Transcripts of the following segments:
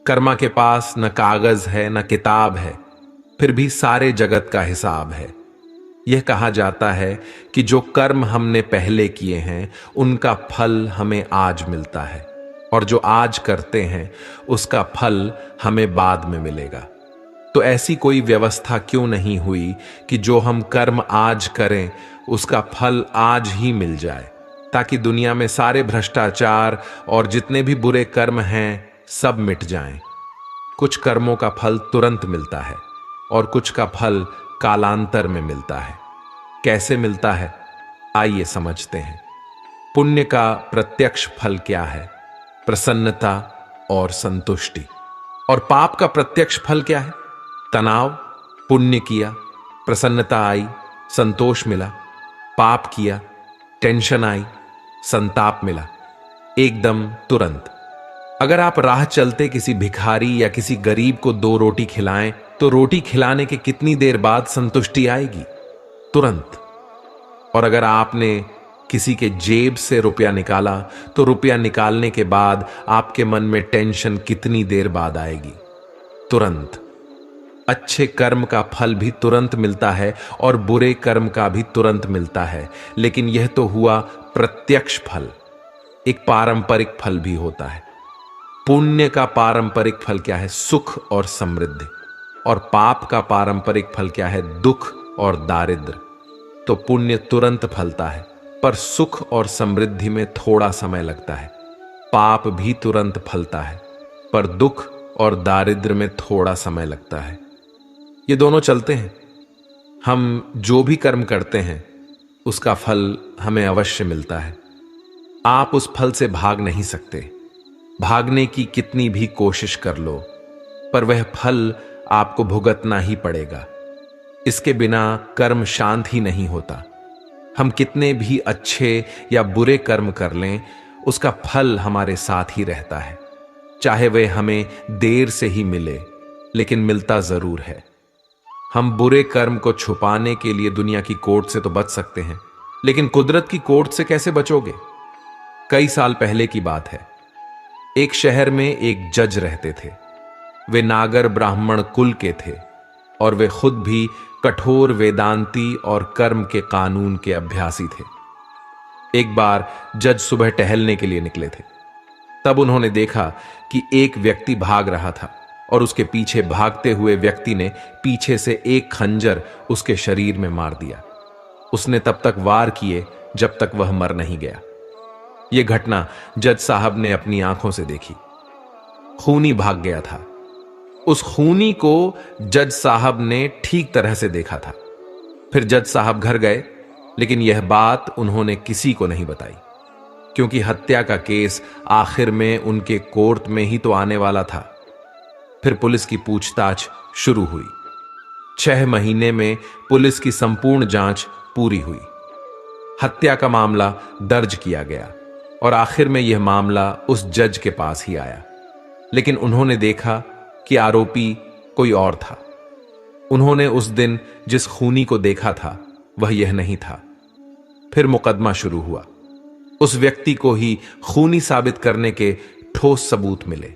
कर्मा के पास न कागज है न किताब है, फिर भी सारे जगत का हिसाब है। यह कहा जाता है कि जो कर्म हमने पहले किए हैं उनका फल हमें आज मिलता है, और जो आज करते हैं उसका फल हमें बाद में मिलेगा। तो ऐसी कोई व्यवस्था क्यों नहीं हुई कि जो हम कर्म आज करें उसका फल आज ही मिल जाए, ताकि दुनिया में सारे भ्रष्टाचार और जितने भी बुरे कर्म हैं सब मिट जाएं। कुछ कर्मों का फल तुरंत मिलता है और कुछ का फल कालांतर में मिलता है। कैसे मिलता है, आइए समझते हैं। पुण्य का प्रत्यक्ष फल क्या है? प्रसन्नता और संतुष्टि। और पाप का प्रत्यक्ष फल क्या है? तनाव। पुण्य किया, प्रसन्नता आई, संतोष मिला। पाप किया, टेंशन आई, संताप मिला, एकदम तुरंत। अगर आप राह चलते किसी भिखारी या किसी गरीब को 2 रोटी खिलाएं तो रोटी खिलाने के कितनी देर बाद संतुष्टि आएगी? तुरंत। और अगर आपने किसी के जेब से रुपया निकाला तो रुपया निकालने के बाद आपके मन में टेंशन कितनी देर बाद आएगी? तुरंत। अच्छे कर्म का फल भी तुरंत मिलता है और बुरे कर्म का भी तुरंत मिलता है, लेकिन यह तो हुआ प्रत्यक्ष फल। एक पारंपरिक फल भी होता है। पुण्य का पारंपरिक फल क्या है? सुख और समृद्धि। और पाप का पारंपरिक फल क्या है? दुख और दारिद्र। तो पुण्य तुरंत फलता है, पर सुख और समृद्धि में थोड़ा समय लगता है। पाप भी तुरंत फलता है, पर दुख और दारिद्र में थोड़ा समय लगता है। ये दोनों चलते हैं। हम जो भी कर्म करते हैं उसका फल हमें अवश्य मिलता है। आप उस फल से भाग नहीं सकते। भागने की कितनी भी कोशिश कर लो, पर वह फल आपको भुगतना ही पड़ेगा। इसके बिना कर्म शांत ही नहीं होता। हम कितने भी अच्छे या बुरे कर्म कर लें, उसका फल हमारे साथ ही रहता है। चाहे वह हमें देर से ही मिले, लेकिन मिलता जरूर है। हम बुरे कर्म को छुपाने के लिए दुनिया की कोर्ट से तो बच सकते हैं, लेकिन कुदरत की कोर्ट से कैसे बचोगे? कई साल पहले की बात है। एक शहर में एक जज रहते थे। वे नागर ब्राह्मण कुल के थे और वे खुद भी कठोर वेदांती और कर्म के कानून के अभ्यासी थे। एक बार जज सुबह टहलने के लिए निकले थे। तब उन्होंने देखा कि एक व्यक्ति भाग रहा था और उसके पीछे भागते हुए व्यक्ति ने पीछे से एक खंजर उसके शरीर में मार दिया। उसने तब तक वार किए जब तक वह मर नहीं गया। यह घटना जज साहब ने अपनी आंखों से देखी। खूनी भाग गया था। उस खूनी को जज साहब ने ठीक तरह से देखा था। फिर जज साहब घर गए, लेकिन यह बात उन्होंने किसी को नहीं बताई, क्योंकि हत्या का केस आखिर में उनके कोर्ट में ही तो आने वाला था। फिर पुलिस की पूछताछ शुरू हुई। 6 महीने में पुलिस की संपूर्ण जांच पूरी हुई। हत्या का मामला दर्ज किया गया और आखिर में यह मामला उस जज के पास ही आया। लेकिन उन्होंने देखा कि आरोपी कोई और था। उन्होंने उस दिन जिस खूनी को देखा था वह यह नहीं था। फिर मुकदमा शुरू हुआ। उस व्यक्ति को ही खूनी साबित करने के ठोस सबूत मिले।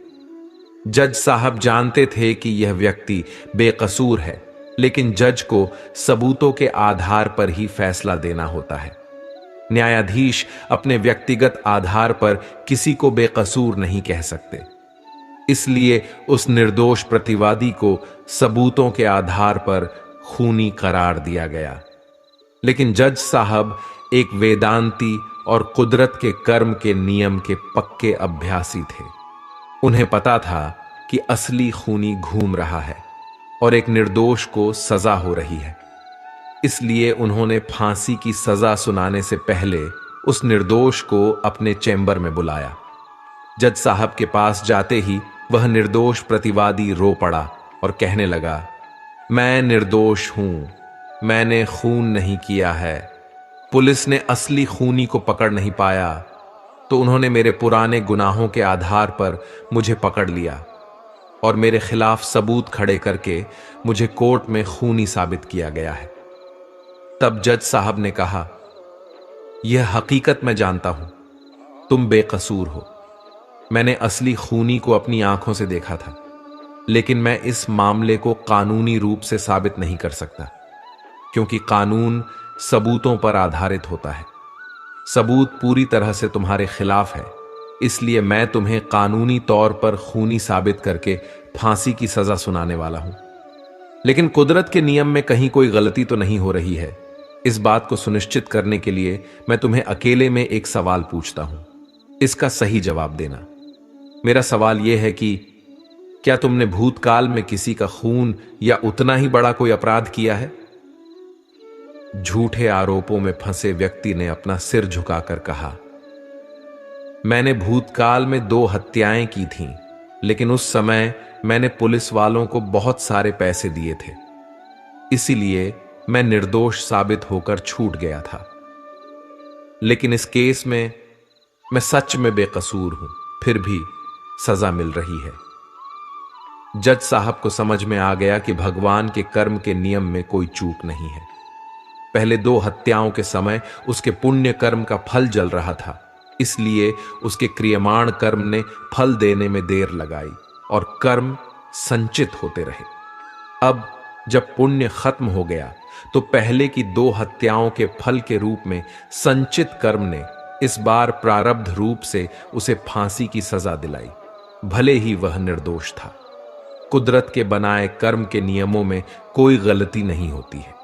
जज साहब जानते थे कि यह व्यक्ति बेकसूर है, लेकिन जज को सबूतों के आधार पर ही फैसला देना होता है। न्यायाधीश अपने व्यक्तिगत आधार पर किसी को बेकसूर नहीं कह सकते। इसलिए उस निर्दोष प्रतिवादी को सबूतों के आधार पर खूनी करार दिया गया। लेकिन जज साहब एक वेदांती और कुदरत के कर्म के नियम के पक्के अभ्यासी थे। उन्हें पता था कि असली खूनी घूम रहा है और एक निर्दोष को सजा हो रही है। इसलिए उन्होंने फांसी की सजा सुनाने से पहले उस निर्दोष को अपने चैम्बर में बुलाया। जज साहब के पास जाते ही वह निर्दोष प्रतिवादी रो पड़ा और कहने लगा, मैं निर्दोष हूं, मैंने खून नहीं किया है। पुलिस ने असली खूनी को पकड़ नहीं पाया, तो उन्होंने मेरे पुराने गुनाहों के आधार पर मुझे पकड़ लिया और मेरे खिलाफ सबूत खड़े करके मुझे कोर्ट में खूनी साबित किया गया है। तब जज साहब ने कहा, यह हकीकत मैं जानता हूं, तुम बेकसूर हो, मैंने असली खूनी को अपनी आंखों से देखा था, लेकिन मैं इस मामले को कानूनी रूप से साबित नहीं कर सकता, क्योंकि कानून सबूतों पर आधारित होता है। सबूत पूरी तरह से तुम्हारे खिलाफ है, इसलिए मैं तुम्हें कानूनी तौर पर खूनी साबित करके फांसी की सजा सुनाने वाला हूं। लेकिन कुदरत के नियम में कहीं कोई गलती तो नहीं हो रही है। इस बात को सुनिश्चित करने के लिए मैं तुम्हें अकेले में एक सवाल पूछता हूं, इसका सही जवाब देना। मेरा सवाल यह है कि क्या तुमने भूतकाल में किसी का खून या उतना ही बड़ा कोई अपराध किया है? झूठे आरोपों में फंसे व्यक्ति ने अपना सिर झुकाकर कहा, मैंने भूतकाल में 2 हत्याएं की थीं, लेकिन उस समय मैंने पुलिस वालों को बहुत सारे पैसे दिए थे, इसीलिए मैं निर्दोष साबित होकर छूट गया था। लेकिन इस केस में मैं सच में बेकसूर हूं, फिर भी सजा मिल रही है। जज साहब को समझ में आ गया कि भगवान के कर्म के नियम में कोई चूक नहीं है। पहले 2 हत्याओं के समय उसके पुण्य कर्म का फल जल रहा था, इसलिए उसके क्रियमाण कर्म ने फल देने में देर लगाई और कर्म संचित होते रहे। अब जब पुण्य खत्म हो गया तो पहले की 2 हत्याओं के फल के रूप में संचित कर्म ने इस बार प्रारब्ध रूप से उसे फांसी की सजा दिलाई, भले ही वह निर्दोष था। कुदरत के बनाए कर्म के नियमों में कोई गलती नहीं होती है।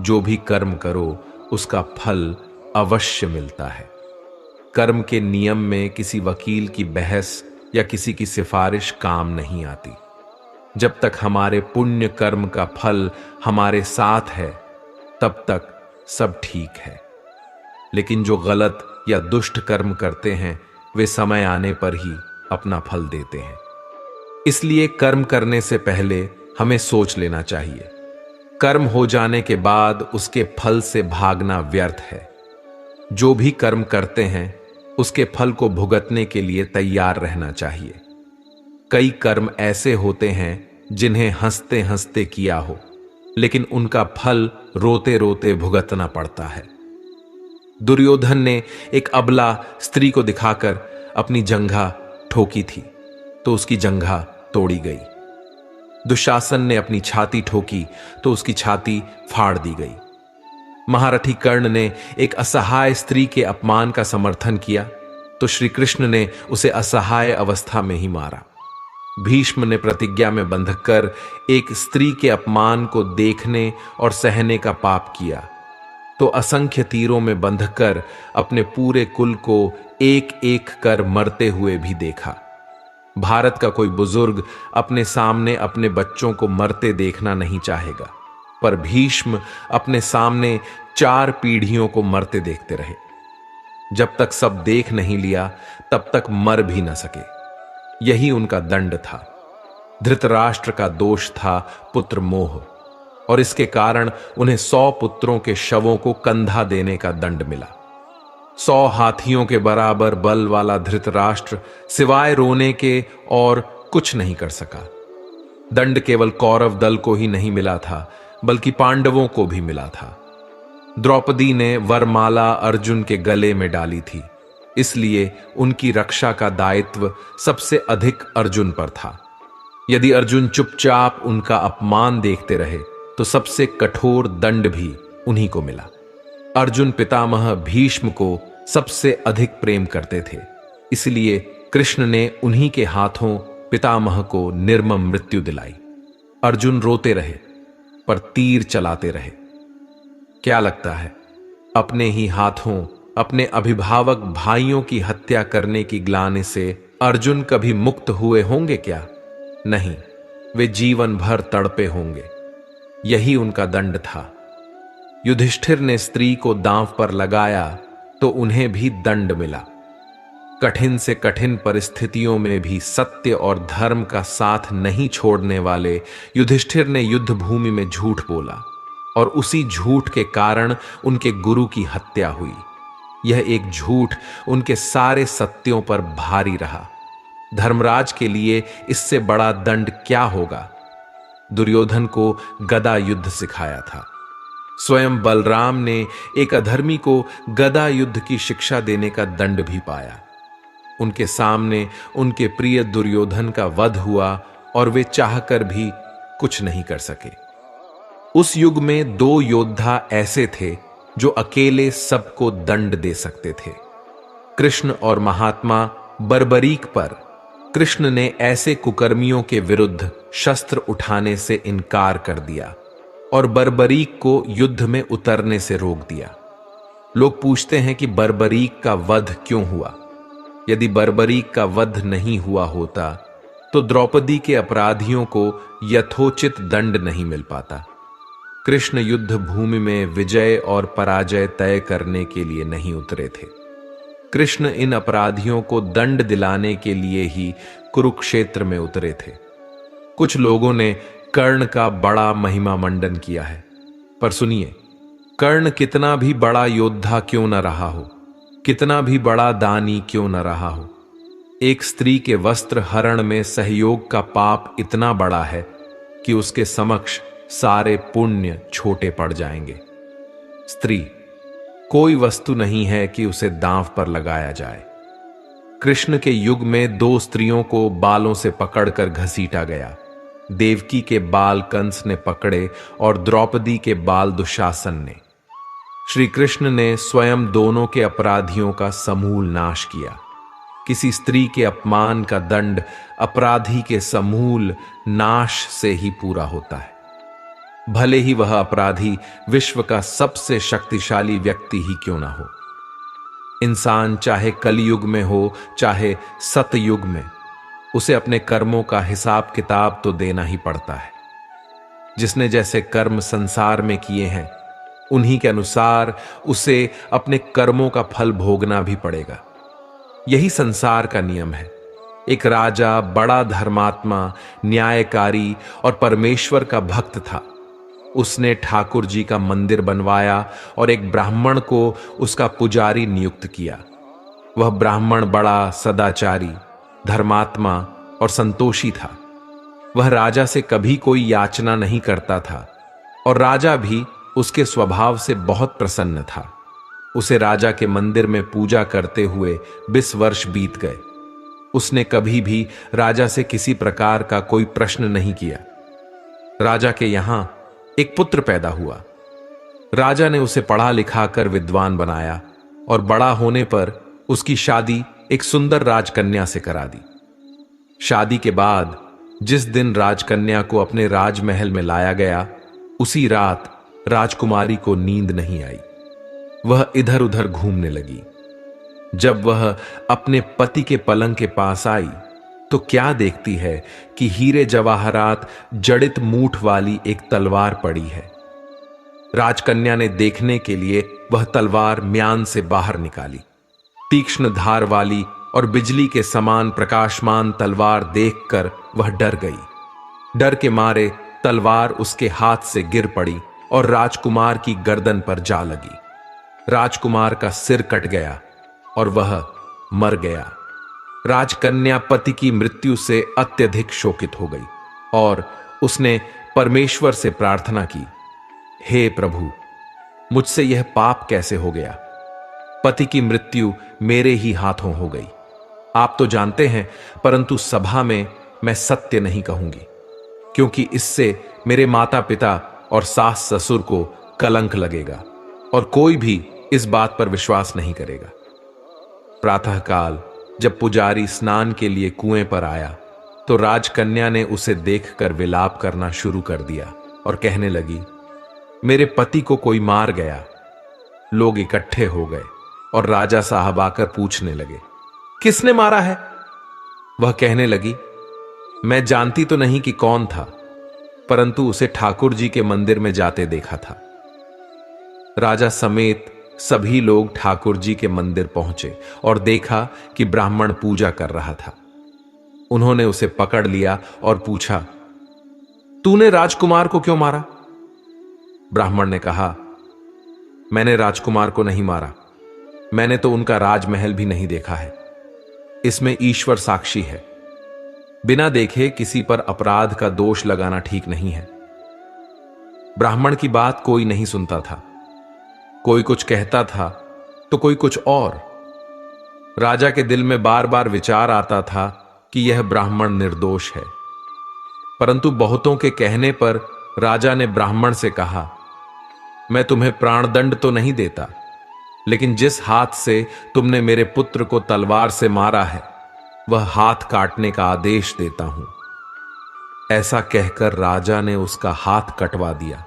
जो भी कर्म करो उसका फल अवश्य मिलता है। कर्म के नियम में किसी वकील की बहस या किसी की सिफारिश काम नहीं आती। जब तक हमारे पुण्य कर्म का फल हमारे साथ है, तब तक सब ठीक है। लेकिन जो गलत या दुष्ट कर्म करते हैं, वे समय आने पर ही अपना फल देते हैं। इसलिए कर्म करने से पहले हमें सोच लेना चाहिए। कर्म हो जाने के बाद उसके फल से भागना व्यर्थ है। जो भी कर्म करते हैं उसके फल को भुगतने के लिए तैयार रहना चाहिए। कई कर्म ऐसे होते हैं जिन्हें हंसते हंसते किया हो, लेकिन उनका फल रोते रोते भुगतना पड़ता है। दुर्योधन ने एक अबला स्त्री को दिखाकर अपनी जंघा ठोकी थी, तो उसकी जंघा तोड़ी गई। दुशासन ने अपनी छाती ठोकी तो उसकी छाती फाड़ दी गई। महारथी कर्ण ने एक असहाय स्त्री के अपमान का समर्थन किया तो श्री कृष्ण ने उसे असहाय अवस्था में ही मारा। भीष्म ने प्रतिज्ञा में बंधकर एक स्त्री के अपमान को देखने और सहने का पाप किया तो असंख्य तीरों में बंधकर अपने पूरे कुल को एक एक कर मरते हुए भी देखा। भारत का कोई बुजुर्ग अपने सामने अपने बच्चों को मरते देखना नहीं चाहेगा, पर भीष्म अपने सामने 4 पीढ़ियों को मरते देखते रहे। जब तक सब देख नहीं लिया तब तक मर भी न सके। यही उनका दंड था। धृतराष्ट्र का दोष था पुत्र मोह, और इसके कारण उन्हें 100 पुत्रों के शवों को कंधा देने का दंड मिला। 100 हाथियों के बराबर बल वाला धृतराष्ट्र सिवाय रोने के और कुछ नहीं कर सका। दंड केवल कौरव दल को ही नहीं मिला था, बल्कि पांडवों को भी मिला था। द्रौपदी ने वरमाला अर्जुन के गले में डाली थी, इसलिए उनकी रक्षा का दायित्व सबसे अधिक अर्जुन पर था। यदि अर्जुन चुपचाप उनका अपमान देखते रहे तो सबसे कठोर दंड भी उन्हीं को मिला। अर्जुन पितामह भीष्म को सबसे अधिक प्रेम करते थे, इसलिए कृष्ण ने उन्हीं के हाथों पितामह को निर्मम मृत्यु दिलाई। अर्जुन रोते रहे पर तीर चलाते रहे। क्या लगता है, अपने ही हाथों अपने अभिभावक भाइयों की हत्या करने की ग्लानि से अर्जुन कभी मुक्त हुए होंगे क्या? नहीं, वे जीवन भर तड़पे होंगे। यही उनका दंड था। युधिष्ठिर ने स्त्री को दांव पर लगाया तो उन्हें भी दंड मिला। कठिन से कठिन परिस्थितियों में भी सत्य और धर्म का साथ नहीं छोड़ने वाले युधिष्ठिर ने युद्ध भूमि में झूठ बोला और उसी झूठ के कारण उनके गुरु की हत्या हुई। यह एक झूठ उनके सारे सत्यों पर भारी रहा। धर्मराज के लिए इससे बड़ा दंड क्या होगा? दुर्योधन को गदा युद्ध सिखाया था। स्वयं बलराम ने एक अधर्मी को गदा युद्ध की शिक्षा देने का दंड भी पाया। उनके सामने उनके प्रिय दुर्योधन का वध हुआ और वे चाहकर भी कुछ नहीं कर सके। उस युग में दो योद्धा ऐसे थे जो अकेले सबको दंड दे सकते थे, कृष्ण और महात्मा बर्बरीक पर। कृष्ण ने ऐसे कुकर्मियों के विरुद्ध शस्त्र उठाने से इनकार कर दिया और बर्बरीक को युद्ध में उतरने से रोक दिया। लोग पूछते हैं कि बर्बरीक का वध क्यों हुआ। यदि बर्बरीक का वध नहीं हुआ होता तो द्रौपदी के अपराधियों को यथोचित दंड नहीं मिल पाता। कृष्ण युद्ध भूमि में विजय और पराजय तय करने के लिए नहीं उतरे थे। कृष्ण इन अपराधियों को दंड दिलाने के लिए ही कुरुक्षेत्र में उतरे थे। कुछ लोगों ने कर्ण का बड़ा महिमा मंडन किया है, पर सुनिए, कर्ण कितना भी बड़ा योद्धा क्यों न रहा हो, कितना भी बड़ा दानी क्यों न रहा हो, एक स्त्री के वस्त्र हरण में सहयोग का पाप इतना बड़ा है कि उसके समक्ष सारे पुण्य छोटे पड़ जाएंगे। स्त्री कोई वस्तु नहीं है कि उसे दांव पर लगाया जाए। कृष्ण के युग में दो स्त्रियों को बालों से पकड़कर घसीटा गया। देवकी के बाल कंस ने पकड़े और द्रौपदी के बाल दुशासन ने। श्री कृष्ण ने स्वयं दोनों के अपराधियों का समूल नाश किया। किसी स्त्री के अपमान का दंड अपराधी के समूल नाश से ही पूरा होता है, भले ही वह अपराधी विश्व का सबसे शक्तिशाली व्यक्ति ही क्यों ना हो। इंसान चाहे कलयुग में हो चाहे सतयुग में, उसे अपने कर्मों का हिसाब किताब तो देना ही पड़ता है। जिसने जैसे कर्म संसार में किए हैं उन्हीं के अनुसार उसे अपने कर्मों का फल भोगना भी पड़ेगा। यही संसार का नियम है। एक राजा बड़ा धर्मात्मा, न्यायकारी और परमेश्वर का भक्त था। उसने ठाकुर जी का मंदिर बनवाया और एक ब्राह्मण को उसका पुजारी नियुक्त किया। वह ब्राह्मण बड़ा सदाचारी, धर्मात्मा और संतोषी था। वह राजा से कभी कोई याचना नहीं करता था और राजा भी उसके स्वभाव से बहुत प्रसन्न था। उसे राजा के मंदिर में पूजा करते हुए 20 वर्ष बीत गए। उसने कभी भी राजा से किसी प्रकार का कोई प्रश्न नहीं किया। राजा के यहां एक पुत्र पैदा हुआ। राजा ने उसे पढ़ा लिखा कर विद्वान बनाया और बड़ा होने पर उसकी शादी एक सुंदर राजकन्या से करा दी। शादी के बाद जिस दिन राजकन्या को अपने राजमहल में लाया गया, उसी रात राजकुमारी को नींद नहीं आई। वह इधर उधर घूमने लगी। जब वह अपने पति के पलंग के पास आई तो क्या देखती है कि हीरे जवाहरात जड़ित मूठ वाली एक तलवार पड़ी है। राजकन्या ने देखने के लिए वह तलवार म्यान से बाहर निकाली। तीक्ष्ण धार वाली और बिजली के समान प्रकाशमान तलवार देखकर वह डर गई। डर के मारे तलवार उसके हाथ से गिर पड़ी और राजकुमार की गर्दन पर जा लगी। राजकुमार का सिर कट गया और वह मर गया। राजकन्या पति की मृत्यु से अत्यधिक शोकित हो गई और उसने परमेश्वर से प्रार्थना की, हे प्रभु, मुझसे यह पाप कैसे हो गया? पति की मृत्यु मेरे ही हाथों हो गई। आप तो जानते हैं, परंतु सभा में मैं सत्य नहीं कहूंगी, क्योंकि इससे मेरे माता पिता और सास ससुर को कलंक लगेगा और कोई भी इस बात पर विश्वास नहीं करेगा। प्रातःकाल जब पुजारी स्नान के लिए कुएं पर आया तो राजकन्या ने उसे देखकर विलाप करना शुरू कर दिया और कहने लगी, मेरे पति को कोई मार गया। लोग इकट्ठे हो गए और राजा साहब आकर पूछने लगे, किसने मारा है? वह कहने लगी, मैं जानती तो नहीं कि कौन था, परंतु उसे ठाकुर जी के मंदिर में जाते देखा था। राजा समेत सभी लोग ठाकुर जी के मंदिर पहुंचे और देखा कि ब्राह्मण पूजा कर रहा था। उन्होंने उसे पकड़ लिया और पूछा, तूने राजकुमार को क्यों मारा? ब्राह्मण ने कहा, मैंने राजकुमार को नहीं मारा। मैंने तो उनका राजमहल भी नहीं देखा है। इसमें ईश्वर साक्षी है। बिना देखे किसी पर अपराध का दोष लगाना ठीक नहीं है। ब्राह्मण की बात कोई नहीं सुनता था। कोई कुछ कहता था तो कोई कुछ और। राजा के दिल में बार बार विचार आता था कि यह ब्राह्मण निर्दोष है, परंतु बहुतों के कहने पर राजा ने ब्राह्मण से कहा, मैं तुम्हें प्राणदंड तो नहीं देता, लेकिन जिस हाथ से तुमने मेरे पुत्र को तलवार से मारा है वह हाथ काटने का आदेश देता हूं। ऐसा कहकर राजा ने उसका हाथ कटवा दिया।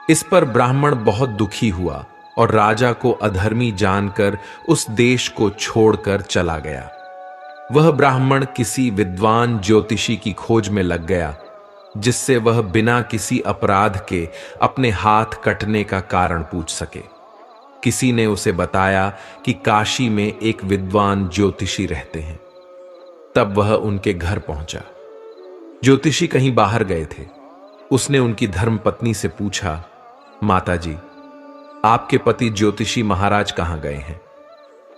इस पर ब्राह्मण बहुत दुखी हुआ और राजा को अधर्मी जानकर उस देश को छोड़कर चला गया। वह ब्राह्मण किसी विद्वान ज्योतिषी की खोज में लग गया, जिससे वह बिना किसी अपराध के अपने हाथ कटने का कारण पूछ सके। किसी ने उसे बताया कि काशी में एक विद्वान ज्योतिषी रहते हैं। तब वह उनके घर पहुंचा। ज्योतिषी कहीं बाहर गए थे। उसने उनकी धर्मपत्नी से पूछा, माताजी, आपके पति ज्योतिषी महाराज कहां गए हैं?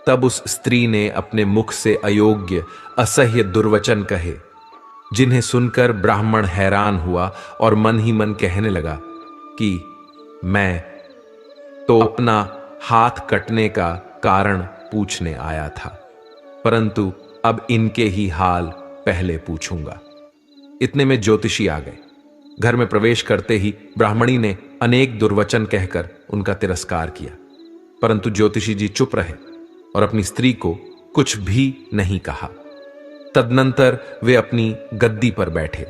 तब उस स्त्री ने अपने मुख से अयोग्य असह्य दुर्वचन कहे, जिन्हें सुनकर ब्राह्मण हैरान हुआ और मन ही मन कहने लगा कि मैं तो अपना हाथ कटने का कारण पूछने आया था, परंतु अब इनके ही हाल पहले पूछूंगा। इतने में ज्योतिषी आ गए। घर में प्रवेश करते ही ब्राह्मणी ने अनेक दुर्वचन कहकर उनका तिरस्कार किया, परंतु ज्योतिषी जी चुप रहे और अपनी स्त्री को कुछ भी नहीं कहा। तदनंतर वे अपनी गद्दी पर बैठे।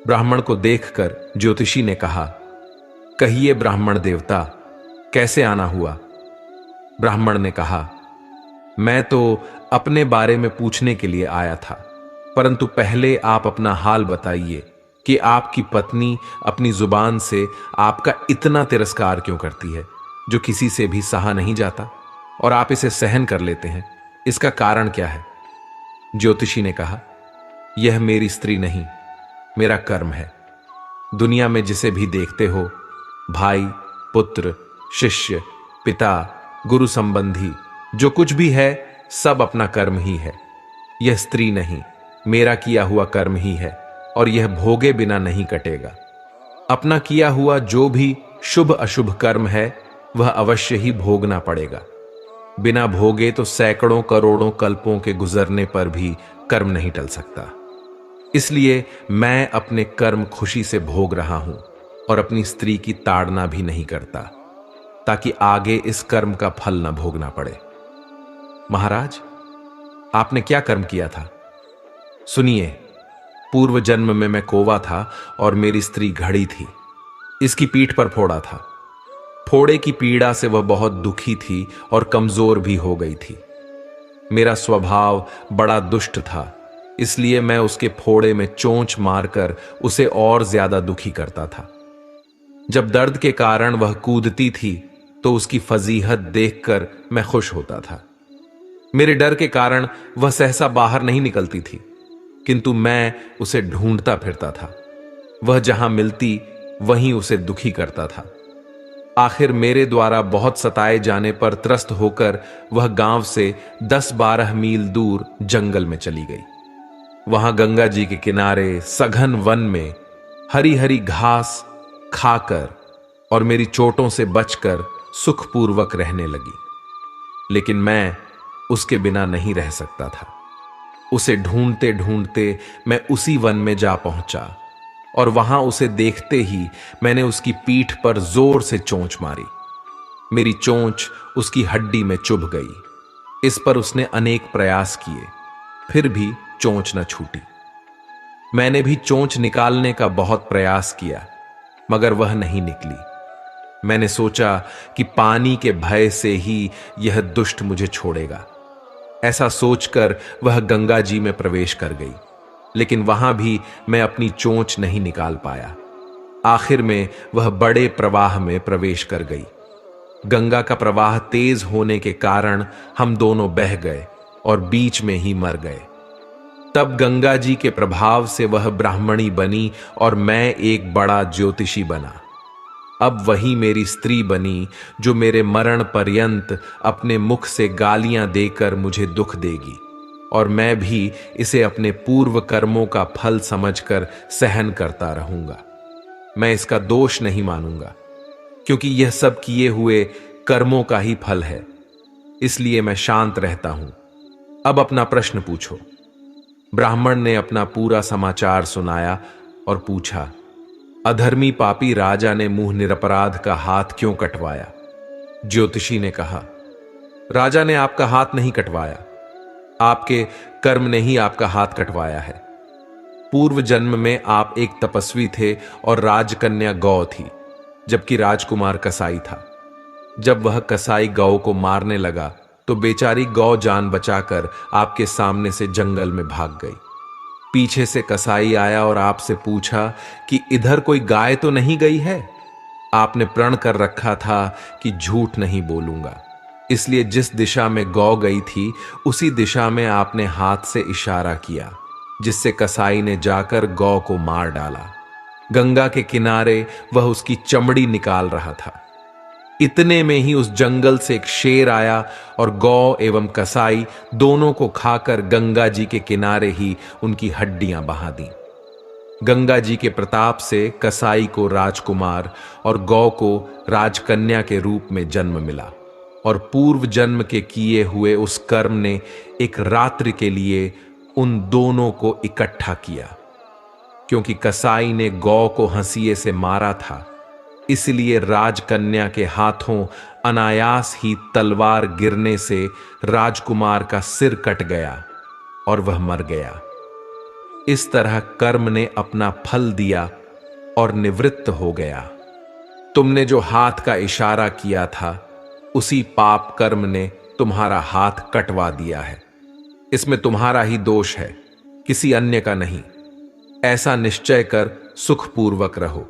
ब्राह्मण को देखकर ज्योतिषी ने कहा, कहिए ब्राह्मण देवता, कैसे आना हुआ? ब्राह्मण ने कहा, मैं तो अपने बारे में पूछने के लिए आया था, परंतु पहले आप अपना हाल बताइए कि आपकी पत्नी अपनी जुबान से आपका इतना तिरस्कार क्यों करती है, जो किसी से भी सहा नहीं जाता, और आप इसे सहन कर लेते हैं। इसका कारण क्या है? ज्योतिषी ने कहा, यह मेरी स्त्री नहीं, मेरा कर्म है। दुनिया में जिसे भी देखते हो, भाई, पुत्र, शिष्य, पिता, गुरु संबंधी, जो कुछ भी है, सब अपना कर्म ही है। यह स्त्री नहीं, मेरा किया हुआ कर्म ही है, और यह भोगे बिना नहीं कटेगा। अपना किया हुआ जो भी शुभ अशुभ कर्म है वह अवश्य ही भोगना पड़ेगा। बिना भोगे तो सैकड़ों करोड़ों कल्पों के गुजरने पर भी कर्म नहीं टल सकता। इसलिए मैं अपने कर्म खुशी से भोग रहा हूं और अपनी स्त्री की ताड़ना भी नहीं करता, ताकि आगे इस कर्म का फल न भोगना पड़े। महाराज, आपने क्या कर्म किया था? सुनिए, पूर्व जन्म में मैं कौवा था और मेरी स्त्री घड़ी थी। इसकी पीठ पर फोड़ा था। फोड़े की पीड़ा से वह बहुत दुखी थी और कमजोर भी हो गई थी। मेरा स्वभाव बड़ा दुष्ट था, इसलिए मैं उसके फोड़े में चोंच मारकर उसे और ज्यादा दुखी करता था। जब दर्द के कारण वह कूदती थी तो उसकी फजीहत देखकर मैं खुश होता था। मेरे डर के कारण वह सहसा बाहर नहीं निकलती थी, किंतु मैं उसे ढूंढता फिरता था। वह जहां मिलती वहीं उसे दुखी करता था। आखिर मेरे द्वारा बहुत सताए जाने पर त्रस्त होकर वह गांव से 10-12 मील दूर जंगल में चली गई। वहां गंगा जी के किनारे सघन वन में हरी हरी घास खाकर और मेरी चोटों से बचकर सुखपूर्वक रहने लगी। लेकिन मैं उसके बिना नहीं रह सकता था। उसे ढूंढते ढूंढते मैं उसी वन में जा पहुंचा और वहां उसे देखते ही मैंने उसकी पीठ पर जोर से चोंच मारी। मेरी चोंच उसकी हड्डी में चुभ गई। इस पर उसने अनेक प्रयास किए, फिर भी चोंच न छूटी। मैंने भी चोंच निकालने का बहुत प्रयास किया, मगर वह नहीं निकली। मैंने सोचा कि पानी के भय से ही यह दुष्ट मुझे छोड़ेगा। ऐसा सोचकर वह गंगा जी में प्रवेश कर गई, लेकिन वहां भी मैं अपनी चोंच नहीं निकाल पाया। आखिर में वह बड़े प्रवाह में प्रवेश कर गई। गंगा का प्रवाह तेज होने के कारण हम दोनों बह गए और बीच में ही मर गए। तब गंगा जी के प्रभाव से वह ब्राह्मणी बनी और मैं एक बड़ा ज्योतिषी बना। अब वही मेरी स्त्री बनी जो मेरे मरण पर्यंत अपने मुख से गालियां देकर मुझे दुख देगी, और मैं भी इसे अपने पूर्व कर्मों का फल समझकर सहन करता रहूंगा। मैं इसका दोष नहीं मानूंगा, क्योंकि यह सब किए हुए कर्मों का ही फल है। इसलिए मैं शांत रहता हूं अब अपना प्रश्न पूछो। ब्राह्मण ने अपना पूरा समाचार सुनाया और पूछा, अधर्मी पापी राजा ने मुंह निरपराध का हाथ क्यों कटवाया? ज्योतिषी ने कहा, राजा ने आपका हाथ नहीं कटवाया, आपके कर्म ने ही आपका हाथ कटवाया है। पूर्व जन्म में आप एक तपस्वी थे और राजकन्या गौ थी, जबकि राजकुमार कसाई था। जब वह कसाई गौ को मारने लगा तो बेचारी गौ जान बचाकर आपके सामने से जंगल में भाग गई। पीछे से कसाई आया और आपसे पूछा कि इधर कोई गाय तो नहीं गई है? आपने प्रण कर रखा था कि झूठ नहीं बोलूंगा, इसलिए जिस दिशा में गौ गई थी उसी दिशा में आपने हाथ से इशारा किया, जिससे कसाई ने जाकर गौ को मार डाला। गंगा के किनारे वह उसकी चमड़ी निकाल रहा था। इतने में ही उस जंगल से एक शेर आया और गौ एवं कसाई दोनों को खाकर गंगा जी के किनारे ही उनकी हड्डियां बहा दी। गंगा जी के प्रताप से कसाई को राजकुमार और गौ को राजकन्या के रूप में जन्म मिला, और पूर्व जन्म के किए हुए उस कर्म ने एक रात्रि के लिए उन दोनों को इकट्ठा किया। क्योंकि कसाई ने गौ को हंसिए से मारा था, इसलिए राजकन्या के हाथों अनायास ही तलवार गिरने से राजकुमार का सिर कट गया और वह मर गया। इस तरह कर्म ने अपना फल दिया और निवृत्त हो गया। तुमने जो हाथ का इशारा किया था उसी पाप कर्म ने तुम्हारा हाथ कटवा दिया है। इसमें तुम्हारा ही दोष है, किसी अन्य का नहीं। ऐसा निश्चय कर सुखपूर्वक रहो।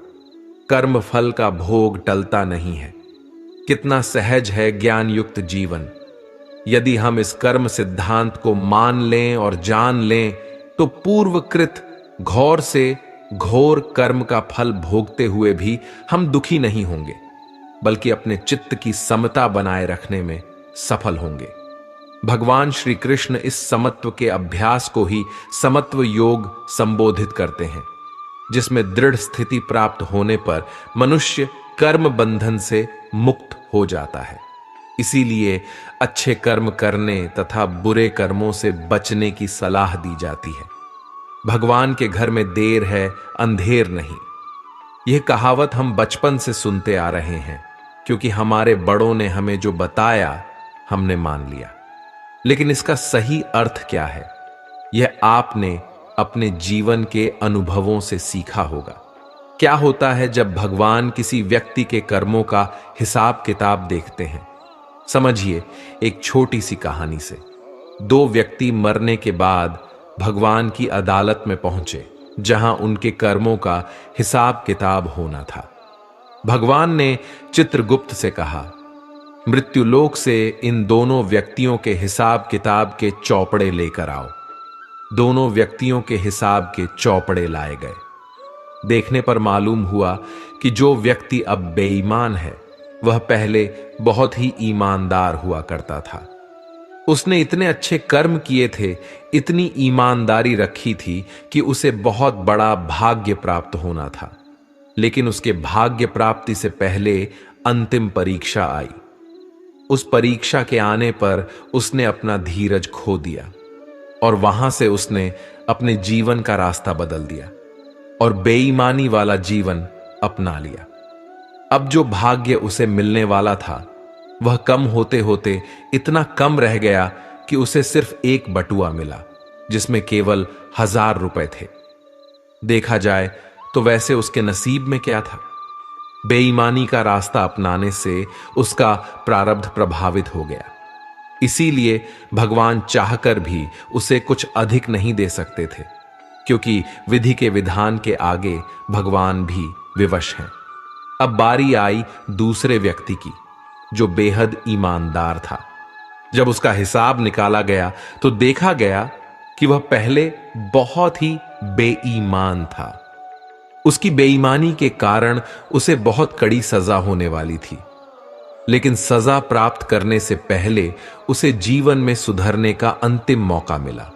कर्म फल का भोग टलता नहीं है। कितना सहज है ज्ञान युक्त जीवन। यदि हम इस कर्म सिद्धांत को मान लें और जान लें तो पूर्वकृत घोर से घोर कर्म का फल भोगते हुए भी हम दुखी नहीं होंगे, बल्कि अपने चित्त की समता बनाए रखने में सफल होंगे। भगवान श्री कृष्ण इस समत्व के अभ्यास को ही समत्व योग संबोधित करते हैं, जिसमें दृढ़ स्थिति प्राप्त होने पर मनुष्य कर्म बंधन से मुक्त हो जाता है। इसीलिए अच्छे कर्म करने तथा बुरे कर्मों से बचने की सलाह दी जाती है। भगवान के घर में देर है, अंधेर नहीं। यह कहावत हम बचपन से सुनते आ रहे हैं, क्योंकि हमारे बड़ों ने हमें जो बताया हमने मान लिया। लेकिन इसका सही अर्थ क्या है, यह आपने अपने जीवन के अनुभवों से सीखा होगा। क्या होता है जब भगवान किसी व्यक्ति के कर्मों का हिसाब किताब देखते हैं? समझिए एक छोटी सी कहानी से। दो व्यक्ति मरने के बाद भगवान की अदालत में पहुंचे, जहां उनके कर्मों का हिसाब किताब होना था। भगवान ने चित्रगुप्त से कहा, मृत्युलोक से इन दोनों व्यक्तियों के हिसाब किताब के चौपड़े लेकर आओ। दोनों व्यक्तियों के हिसाब के चौपड़े लाए गए। देखने पर मालूम हुआ कि जो व्यक्ति अब बेईमान है वह पहले बहुत ही ईमानदार हुआ करता था। उसने इतने अच्छे कर्म किए थे, इतनी ईमानदारी रखी थी कि उसे बहुत बड़ा भाग्य प्राप्त होना था। लेकिन उसके भाग्य प्राप्ति से पहले अंतिम परीक्षा आई। उस परीक्षा के आने पर उसने अपना धीरज खो दिया और वहां से उसने अपने जीवन का रास्ता बदल दिया और बेईमानी वाला जीवन अपना लिया। अब जो भाग्य उसे मिलने वाला था वह कम होते होते इतना कम रह गया कि उसे सिर्फ एक बटुआ मिला, जिसमें केवल 1000 रुपए थे। देखा जाए तो वैसे उसके नसीब में क्या था? बेईमानी का रास्ता अपनाने से उसका प्रारब्ध प्रभावित हो गया। इसीलिए भगवान चाहकर भी उसे कुछ अधिक नहीं दे सकते थे, क्योंकि विधि के विधान के आगे भगवान भी विवश हैं। अब बारी आई दूसरे व्यक्ति की, जो बेहद ईमानदार था। जब उसका हिसाब निकाला गया तो देखा गया कि वह पहले बहुत ही बेईमान था। उसकी बेईमानी के कारण उसे बहुत कड़ी सजा होने वाली थी। लेकिन सजा प्राप्त करने से पहले उसे जीवन में सुधरने का अंतिम मौका मिला।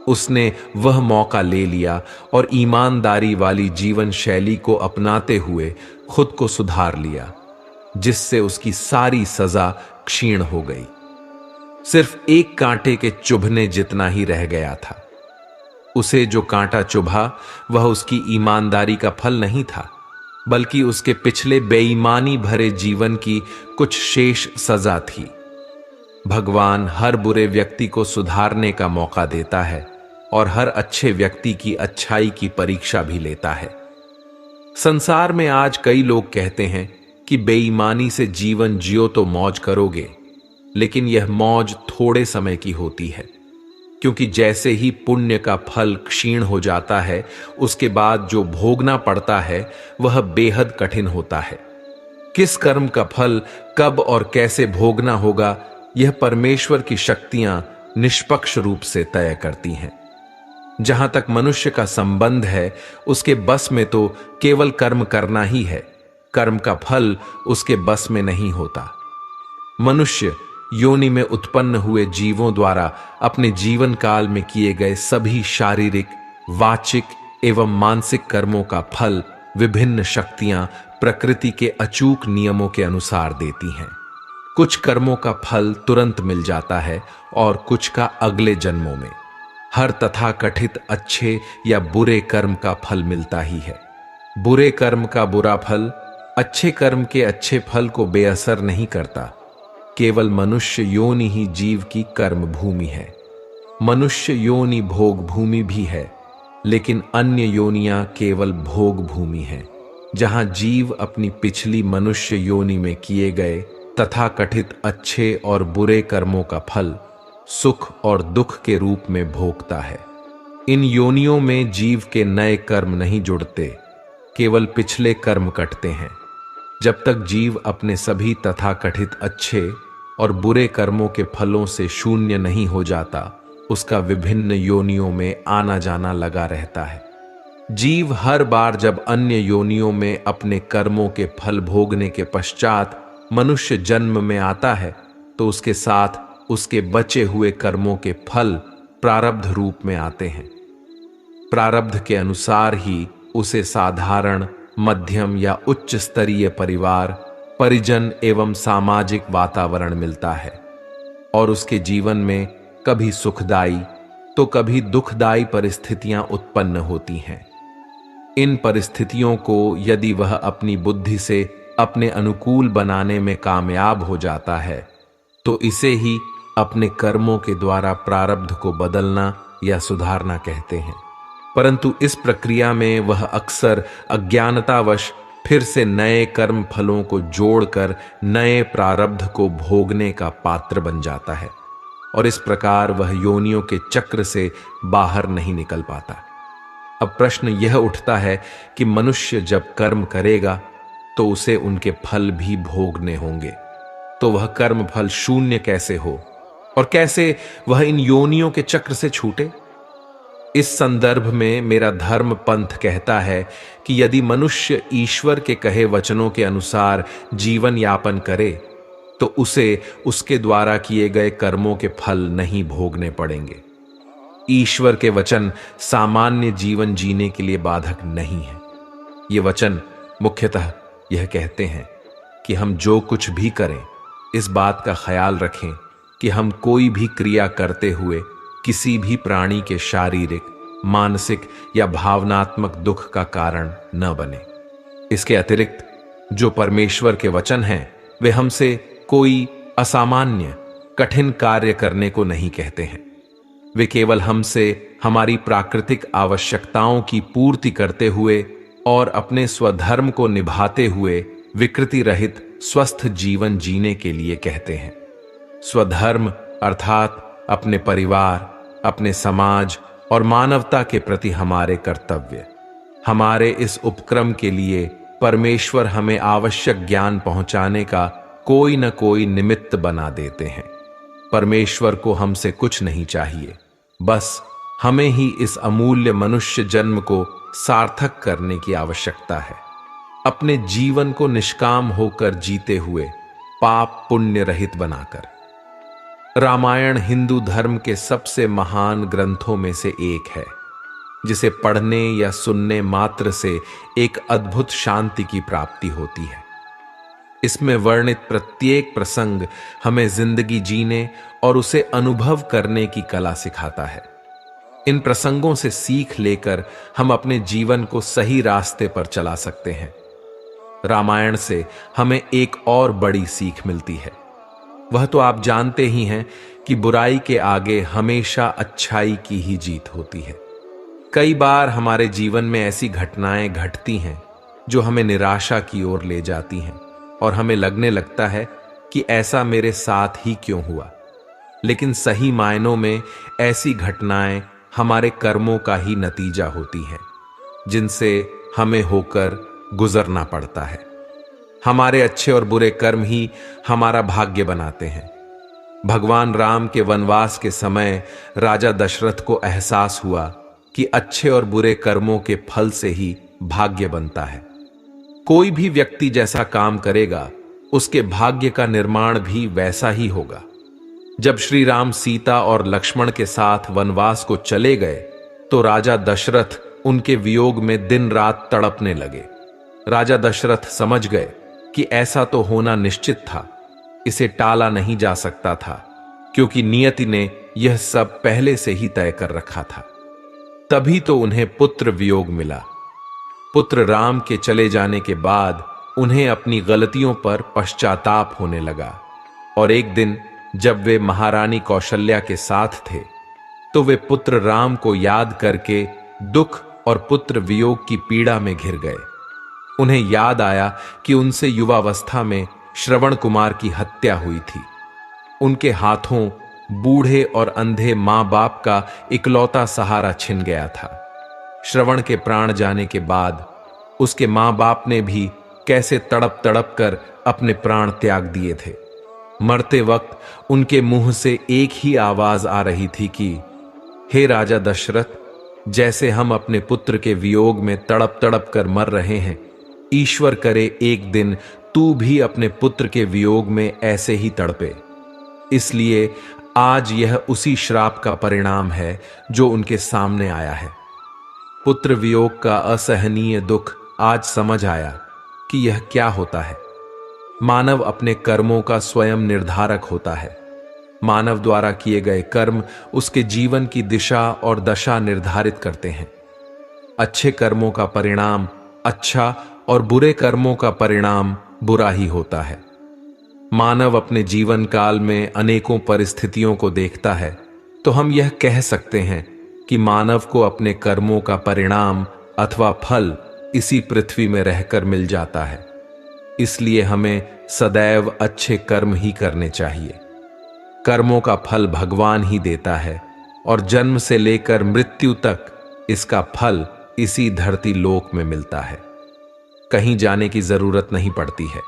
उसने वह मौका ले लिया और ईमानदारी वाली जीवन शैली को अपनाते हुए खुद को सुधार लिया, जिससे उसकी सारी सजा क्षीण हो गई। सिर्फ एक कांटे के चुभने जितना ही रह गया था। उसे जो कांटा चुभा वह उसकी ईमानदारी का फल नहीं था, बल्कि उसके पिछले बेईमानी भरे जीवन की कुछ शेष सजा थी। भगवान हर बुरे व्यक्ति को सुधारने का मौका देता है और हर अच्छे व्यक्ति की अच्छाई की परीक्षा भी लेता है। संसार में आज कई लोग कहते हैं कि बेईमानी से जीवन जियो तो मौज करोगे, लेकिन यह मौज थोड़े समय की होती है, क्योंकि जैसे ही पुण्य का फल क्षीण हो जाता है, उसके बाद जो भोगना पड़ता है वह बेहद कठिन होता है। किस कर्म का फल कब और कैसे भोगना होगा, यह परमेश्वर की शक्तियां निष्पक्ष रूप से तय करती हैं। जहां तक मनुष्य का संबंध है, उसके बस में तो केवल कर्म करना ही है। कर्म का फल उसके बस में नहीं होता। मनुष्य योनि में उत्पन्न हुए जीवों द्वारा अपने जीवन काल में किए गए सभी शारीरिक, वाचिक एवं मानसिक कर्मों का फल विभिन्न शक्तियां प्रकृति के अचूक नियमों के अनुसार देती हैं। कुछ कर्मों का फल तुरंत मिल जाता है और कुछ का अगले जन्मों में। हर तथाकथित अच्छे या बुरे कर्म का फल मिलता ही है। बुरे कर्म का बुरा फल अच्छे कर्म के अच्छे फल को बेअसर नहीं करता। केवल मनुष्य योनि ही जीव की कर्म भूमि है। मनुष्य योनि भोग भूमि भी है, लेकिन अन्य योनियां केवल भोग भूमि है, जहां जीव अपनी पिछली मनुष्य योनि में किए गए तथाकथित अच्छे और बुरे कर्मों का फल सुख और दुख के रूप में भोगता है। इन योनियों में जीव के नए कर्म नहीं जुड़ते, केवल पिछले कर्म कटते हैं। जब तक जीव अपने सभी तथाकथित अच्छे और बुरे कर्मों के फलों से शून्य नहीं हो जाता, उसका विभिन्न योनियों में आना जाना लगा रहता है। जीव हर बार जब अन्य योनियों में अपने कर्मों के फल भोगने के पश्चात मनुष्य जन्म में आता है, तो उसके साथ उसके बचे हुए कर्मों के फल प्रारब्ध रूप में आते हैं। प्रारब्ध के अनुसार ही उसे साधारण, मध्यम या उच्च स्तरीय परिवार, परिजन एवं सामाजिक वातावरण मिलता है और उसके जीवन में कभी सुखदायी तो कभी दुखदायी परिस्थितियां उत्पन्न होती हैं। इन परिस्थितियों को यदि वह अपनी बुद्धि से अपने अनुकूल बनाने में कामयाब हो जाता है, तो इसे ही अपने कर्मों के द्वारा प्रारब्ध को बदलना या सुधारना कहते हैं। परंतु इस प्रक्रिया में वह अक्सर अज्ञानतावश फिर से नए कर्म फलों को जोड़कर नए प्रारब्ध को भोगने का पात्र बन जाता है और इस प्रकार वह योनियों के चक्र से बाहर नहीं निकल पाता। अब प्रश्न यह उठता है कि मनुष्य जब कर्म करेगा तो उसे उनके फल भी भोगने होंगे, तो वह कर्म फल शून्य कैसे हो और कैसे वह इन योनियों के चक्र से छूटे? इस संदर्भ में मेरा धर्म पंथ कहता है कि यदि मनुष्य ईश्वर के कहे वचनों के अनुसार जीवन यापन करे, तो उसे उसके द्वारा किए गए कर्मों के फल नहीं भोगने पड़ेंगे। ईश्वर के वचन सामान्य जीवन जीने के लिए बाधक नहीं है। ये वचन मुख्यतः यह कहते हैं कि हम जो कुछ भी करें, इस बात का ख्याल रखें कि हम कोई भी क्रिया करते हुए किसी भी प्राणी के शारीरिक, मानसिक या भावनात्मक दुख का कारण न बने। इसके अतिरिक्त जो परमेश्वर के वचन हैं, वे हमसे कोई असामान्य, कठिन कार्य करने को नहीं कहते हैं। वे केवल हमसे हमारी प्राकृतिक आवश्यकताओं की पूर्ति करते हुए और अपने स्वधर्म को निभाते हुए विकृति रहित स्वस्थ जीवन जीने के लिए कहते हैं। स्वधर्म अर्थात अपने परिवार, अपने समाज और मानवता के प्रति हमारे कर्तव्य। हमारे इस उपक्रम के लिए परमेश्वर हमें आवश्यक ज्ञान पहुंचाने का कोई न कोई निमित्त बना देते हैं। परमेश्वर को हमसे कुछ नहीं चाहिए, बस हमें ही इस अमूल्य मनुष्य जन्म को सार्थक करने की आवश्यकता है। अपने जीवन को निष्काम होकर जीते हुए, पाप पुण्य रहित बनाकर। रामायण हिंदू धर्म के सबसे महान ग्रंथों में से एक है, जिसे पढ़ने या सुनने मात्र से एक अद्भुत शांति की प्राप्ति होती है। इसमें वर्णित प्रत्येक प्रसंग हमें जिंदगी जीने और उसे अनुभव करने की कला सिखाता है। इन प्रसंगों से सीख लेकर हम अपने जीवन को सही रास्ते पर चला सकते हैं। रामायण से हमें एक और बड़ी सीख मिलती है। वह तो आप जानते ही हैं कि बुराई के आगे हमेशा अच्छाई की ही जीत होती है। कई बार हमारे जीवन में ऐसी घटनाएं घटती हैं जो हमें निराशा की ओर ले जाती हैं और हमें लगने लगता है कि ऐसा मेरे साथ ही क्यों हुआ। लेकिन सही मायनों में ऐसी घटनाएं हमारे कर्मों का ही नतीजा होती हैं, जिनसे हमें होकर गुजरना पड़ता है। हमारे अच्छे और बुरे कर्म ही हमारा भाग्य बनाते हैं। भगवान राम के वनवास के समय राजा दशरथ को एहसास हुआ कि अच्छे और बुरे कर्मों के फल से ही भाग्य बनता है। कोई भी व्यक्ति जैसा काम करेगा, उसके भाग्य का निर्माण भी वैसा ही होगा। जब श्री राम सीता और लक्ष्मण के साथ वनवास को चले गए तो राजा दशरथ उनके वियोग में दिन रात तड़पने लगे। राजा दशरथ समझ गए कि ऐसा तो होना निश्चित था, इसे टाला नहीं जा सकता था, क्योंकि नियति ने यह सब पहले से ही तय कर रखा था। तभी तो उन्हें पुत्र वियोग मिला। पुत्र राम के चले जाने के बाद उन्हें अपनी गलतियों पर पश्चाताप होने लगा, और एक दिन जब वे महारानी कौशल्या के साथ थे तो वे पुत्र राम को याद करके दुख और पुत्र वियोग की पीड़ा में घिर गए। उन्हें याद आया कि उनसे युवावस्था में श्रवण कुमार की हत्या हुई थी। उनके हाथों बूढ़े और अंधे मां बाप का इकलौता सहारा छिन गया था। श्रवण के प्राण जाने के बाद उसके मां बाप ने भी कैसे तड़प तड़प कर अपने प्राण त्याग दिए थे। मरते वक्त उनके मुंह से एक ही आवाज आ रही थी कि हे राजा दशरथ, जैसे हम अपने पुत्र के वियोग में तड़प तड़प कर मर रहे हैं, ईश्वर करे एक दिन तू भी अपने पुत्र के वियोग में ऐसे ही तड़पे। इसलिए आज यह उसी श्राप का परिणाम है जो उनके सामने आया है। पुत्र वियोग का असहनीय दुख आज समझ आया कि यह क्या होता है। मानव अपने कर्मों का स्वयं निर्धारक होता है। मानव द्वारा किए गए कर्म उसके जीवन की दिशा और दशा निर्धारित करते हैं। अच्छे कर्मों का परिणाम अच्छा और बुरे कर्मों का परिणाम बुरा ही होता है। मानव अपने जीवन काल में अनेकों परिस्थितियों को देखता है तो हम यह कह सकते हैं कि मानव को अपने कर्मों का परिणाम अथवा फल इसी पृथ्वी में रहकर मिल जाता है। इसलिए हमें सदैव अच्छे कर्म ही करने चाहिए। कर्मों का फल भगवान ही देता है और जन्म से लेकर मृत्यु तक इसका फल इसी धरती लोक में मिलता है। कहीं जाने की जरूरत नहीं पड़ती है।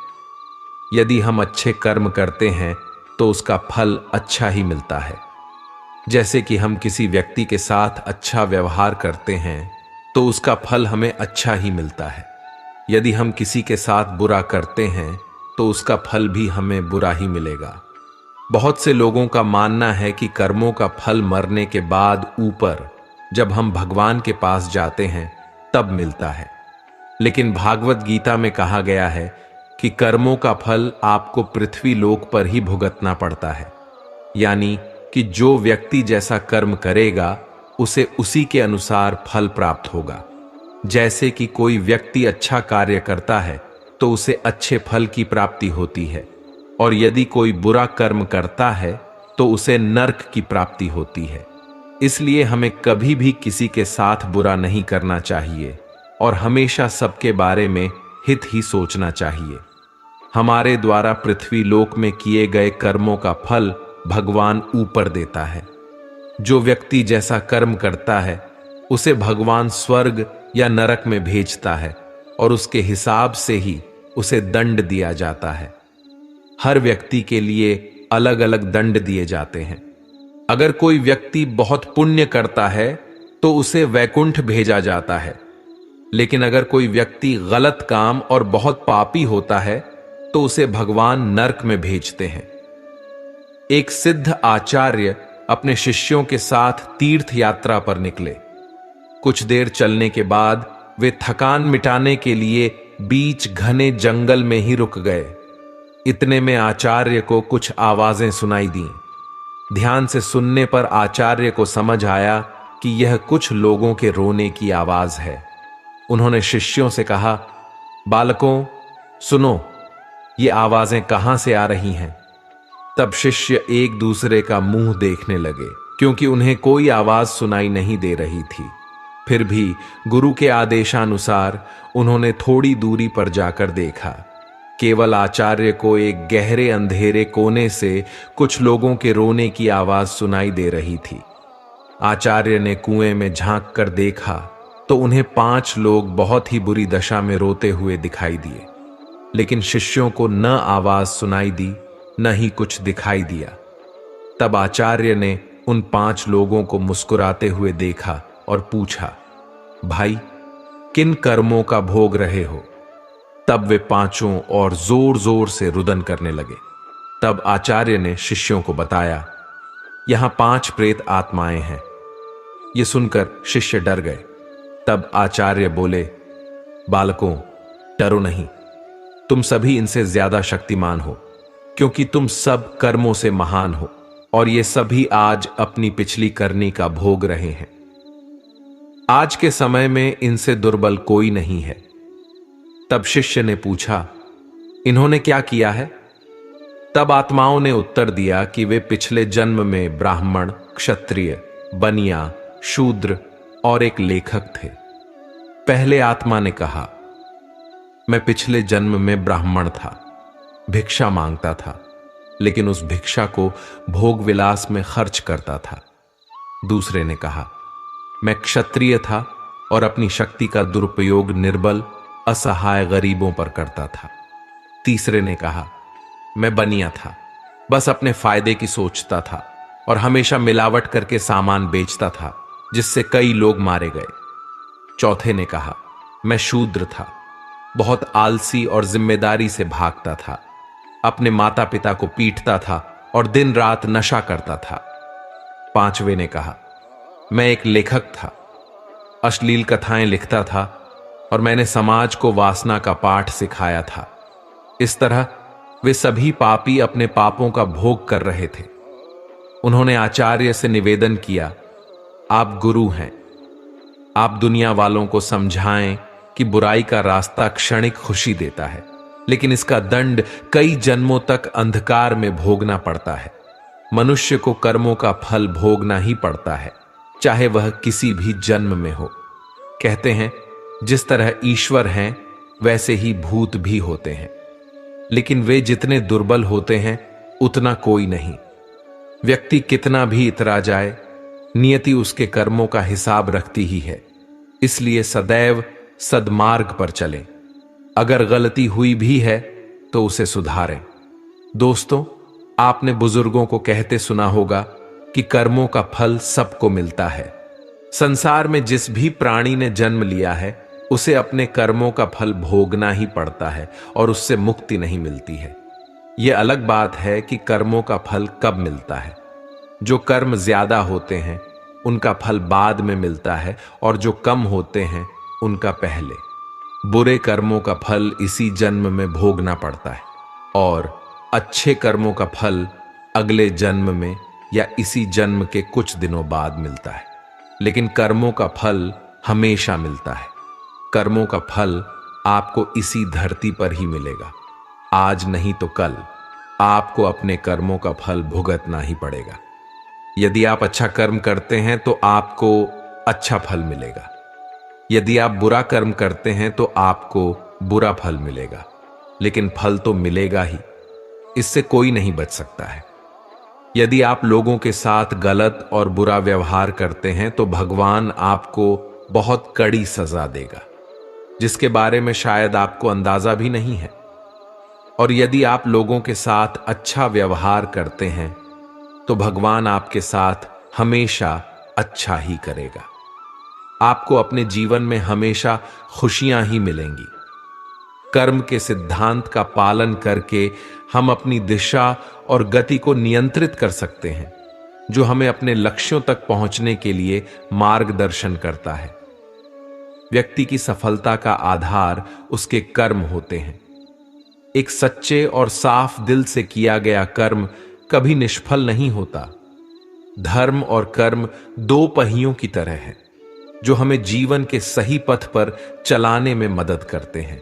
यदि हम अच्छे कर्म करते हैं तो उसका फल अच्छा ही मिलता है। जैसे कि हम किसी व्यक्ति के साथ अच्छा व्यवहार करते हैं तो उसका फल हमें अच्छा ही मिलता है। यदि हम किसी के साथ बुरा करते हैं तो उसका फल भी हमें बुरा ही मिलेगा। बहुत से लोगों का मानना है कि कर्मों का फल मरने के बाद ऊपर जब हम भगवान के पास जाते हैं तब मिलता है। लेकिन भागवत गीता में कहा गया है कि कर्मों का फल आपको पृथ्वी लोक पर ही भुगतना पड़ता है। यानी कि जो व्यक्ति जैसा कर्म करेगा उसे उसी के अनुसार फल प्राप्त होगा। जैसे कि कोई व्यक्ति अच्छा कार्य करता है तो उसे अच्छे फल की प्राप्ति होती है, और यदि कोई बुरा कर्म करता है तो उसे नरक की प्राप्ति होती है। इसलिए हमें कभी भी किसी के साथ बुरा नहीं करना चाहिए और हमेशा सबके बारे में हित ही सोचना चाहिए। हमारे द्वारा पृथ्वी लोक में किए गए कर्मों का फल भगवान ऊपर देता है। जो व्यक्ति जैसा कर्म करता है उसे भगवान स्वर्ग या नरक में भेजता है और उसके हिसाब से ही उसे दंड दिया जाता है। हर व्यक्ति के लिए अलग अलग दंड दिए जाते हैं। अगर कोई व्यक्ति बहुत पुण्य करता है तो उसे वैकुंठ भेजा जाता है, लेकिन अगर कोई व्यक्ति गलत काम और बहुत पापी होता है तो उसे भगवान नरक में भेजते हैं। एक सिद्ध आचार्य अपने शिष्यों के साथ तीर्थ यात्रा पर निकले। कुछ देर चलने के बाद वे थकान मिटाने के लिए बीच घने जंगल में ही रुक गए। इतने में आचार्य को कुछ आवाजें सुनाई दी। ध्यान से सुनने पर आचार्य को समझ आया कि यह कुछ लोगों के रोने की आवाज है। उन्होंने शिष्यों से कहा, बालकों सुनो, ये आवाजें कहां से आ रही हैं? तब शिष्य एक दूसरे का मुंह देखने लगे, क्योंकि उन्हें कोई आवाज सुनाई नहीं दे रही थी। फिर भी गुरु के आदेशानुसार उन्होंने थोड़ी दूरी पर जाकर देखा। केवल आचार्य को एक गहरे अंधेरे कोने से कुछ लोगों के रोने की आवाज सुनाई दे रही थी। आचार्य ने कुएं में झांक कर देखा तो उन्हें 5 लोग बहुत ही बुरी दशा में रोते हुए दिखाई दिए, लेकिन शिष्यों को न आवाज सुनाई दी न ही कुछ दिखाई दिया। तब आचार्य ने उन 5 लोगों को मुस्कुराते हुए देखा और पूछा, भाई किन कर्मों का भोग रहे हो? तब वे 5 और जोर जोर से रुदन करने लगे। तब आचार्य ने शिष्यों को बताया, यहां 5 प्रेत आत्माएं हैं। ये सुनकर शिष्य डर गए। तब आचार्य बोले, बालकों डरो नहीं, तुम सभी इनसे ज्यादा शक्तिमान हो, क्योंकि तुम सब कर्मों से महान हो और ये सभी आज अपनी पिछली करनी का भोग रहे हैं। आज के समय में इनसे दुर्बल कोई नहीं है। तब शिष्य ने पूछा, इन्होंने क्या किया है? तब आत्माओं ने उत्तर दिया कि वे पिछले जन्म में ब्राह्मण, क्षत्रिय, बनिया, शूद्र और एक लेखक थे। पहले आत्मा ने कहा, मैं पिछले जन्म में ब्राह्मण था, भिक्षा मांगता था, लेकिन उस भिक्षा को भोग विलास में खर्च करता था। दूसरे ने कहा, मैं क्षत्रिय था और अपनी शक्ति का दुरुपयोग निर्बल, असहाय गरीबों पर करता था। तीसरे ने कहा, मैं बनिया था, बस अपने फायदे की सोचता था और हमेशा मिलावट करके सामान बेचता था, जिससे कई लोग मारे गए। चौथे ने कहा, मैं शूद्र था, बहुत आलसी और जिम्मेदारी से भागता था, अपने माता पिता को पीटता था और दिन रात नशा करता था। पांचवे ने कहा, मैं एक लेखक था, अश्लील कथाएं लिखता था और मैंने समाज को वासना का पाठ सिखाया था। इस तरह वे सभी पापी अपने पापों का भोग कर रहे थे। उन्होंने आचार्य से निवेदन किया, आप गुरु हैं, आप दुनिया वालों को समझाएं कि बुराई का रास्ता क्षणिक खुशी देता है, लेकिन इसका दंड कई जन्मों तक अंधकार में भोगना पड़ता है। मनुष्य को कर्मों का फल भोगना ही पड़ता है, चाहे वह किसी भी जन्म में हो। कहते हैं, जिस तरह ईश्वर हैं वैसे ही भूत भी होते हैं, लेकिन वे जितने दुर्बल होते हैं उतना कोई नहीं। व्यक्ति कितना भी इतरा जाए, नियति उसके कर्मों का हिसाब रखती ही है। इसलिए सदैव सद्मार्ग पर चलें। अगर गलती हुई भी है तो उसे सुधारें। दोस्तों, आपने बुजुर्गों को कहते सुना होगा कि कर्मों का फल सबको मिलता है। संसार में जिस भी प्राणी ने जन्म लिया है उसे अपने कर्मों का फल भोगना ही पड़ता है और उससे मुक्ति नहीं मिलती है। यह अलग बात है कि कर्मों का फल कब मिलता है। जो कर्म ज्यादा होते हैं उनका फल बाद में मिलता है और जो कम होते हैं उनका पहले। बुरे कर्मों का फल इसी जन्म में भोगना पड़ता है और अच्छे कर्मों का फल अगले जन्म में या इसी जन्म के कुछ दिनों बाद मिलता है। लेकिन कर्मों का फल हमेशा मिलता है। कर्मों का फल आपको इसी धरती पर ही मिलेगा। आज नहीं तो कल आपको अपने कर्मों का फल भुगतना ही पड़ेगा। यदि आप अच्छा कर्म करते हैं तो आपको अच्छा फल मिलेगा। यदि आप बुरा कर्म करते हैं तो आपको बुरा फल मिलेगा, लेकिन फल तो मिलेगा ही, इससे कोई नहीं बच सकता है। यदि आप लोगों के साथ गलत और बुरा व्यवहार करते हैं तो भगवान आपको बहुत कड़ी सजा देगा, जिसके बारे में शायद आपको अंदाजा भी नहीं है। और यदि आप लोगों के साथ अच्छा व्यवहार करते हैं तो भगवान आपके साथ हमेशा अच्छा ही करेगा। आपको अपने जीवन में हमेशा खुशियां ही मिलेंगी। कर्म के सिद्धांत का पालन करके हम अपनी दिशा और गति को नियंत्रित कर सकते हैं, जो हमें अपने लक्ष्यों तक पहुंचने के लिए मार्गदर्शन करता है। व्यक्ति की सफलता का आधार उसके कर्म होते हैं। एक सच्चे और साफ दिल से किया गया कर्म कभी निष्फल नहीं होता। धर्म और कर्म दो पहियों की तरह हैं, जो हमें जीवन के सही पथ पर चलाने में मदद करते हैं।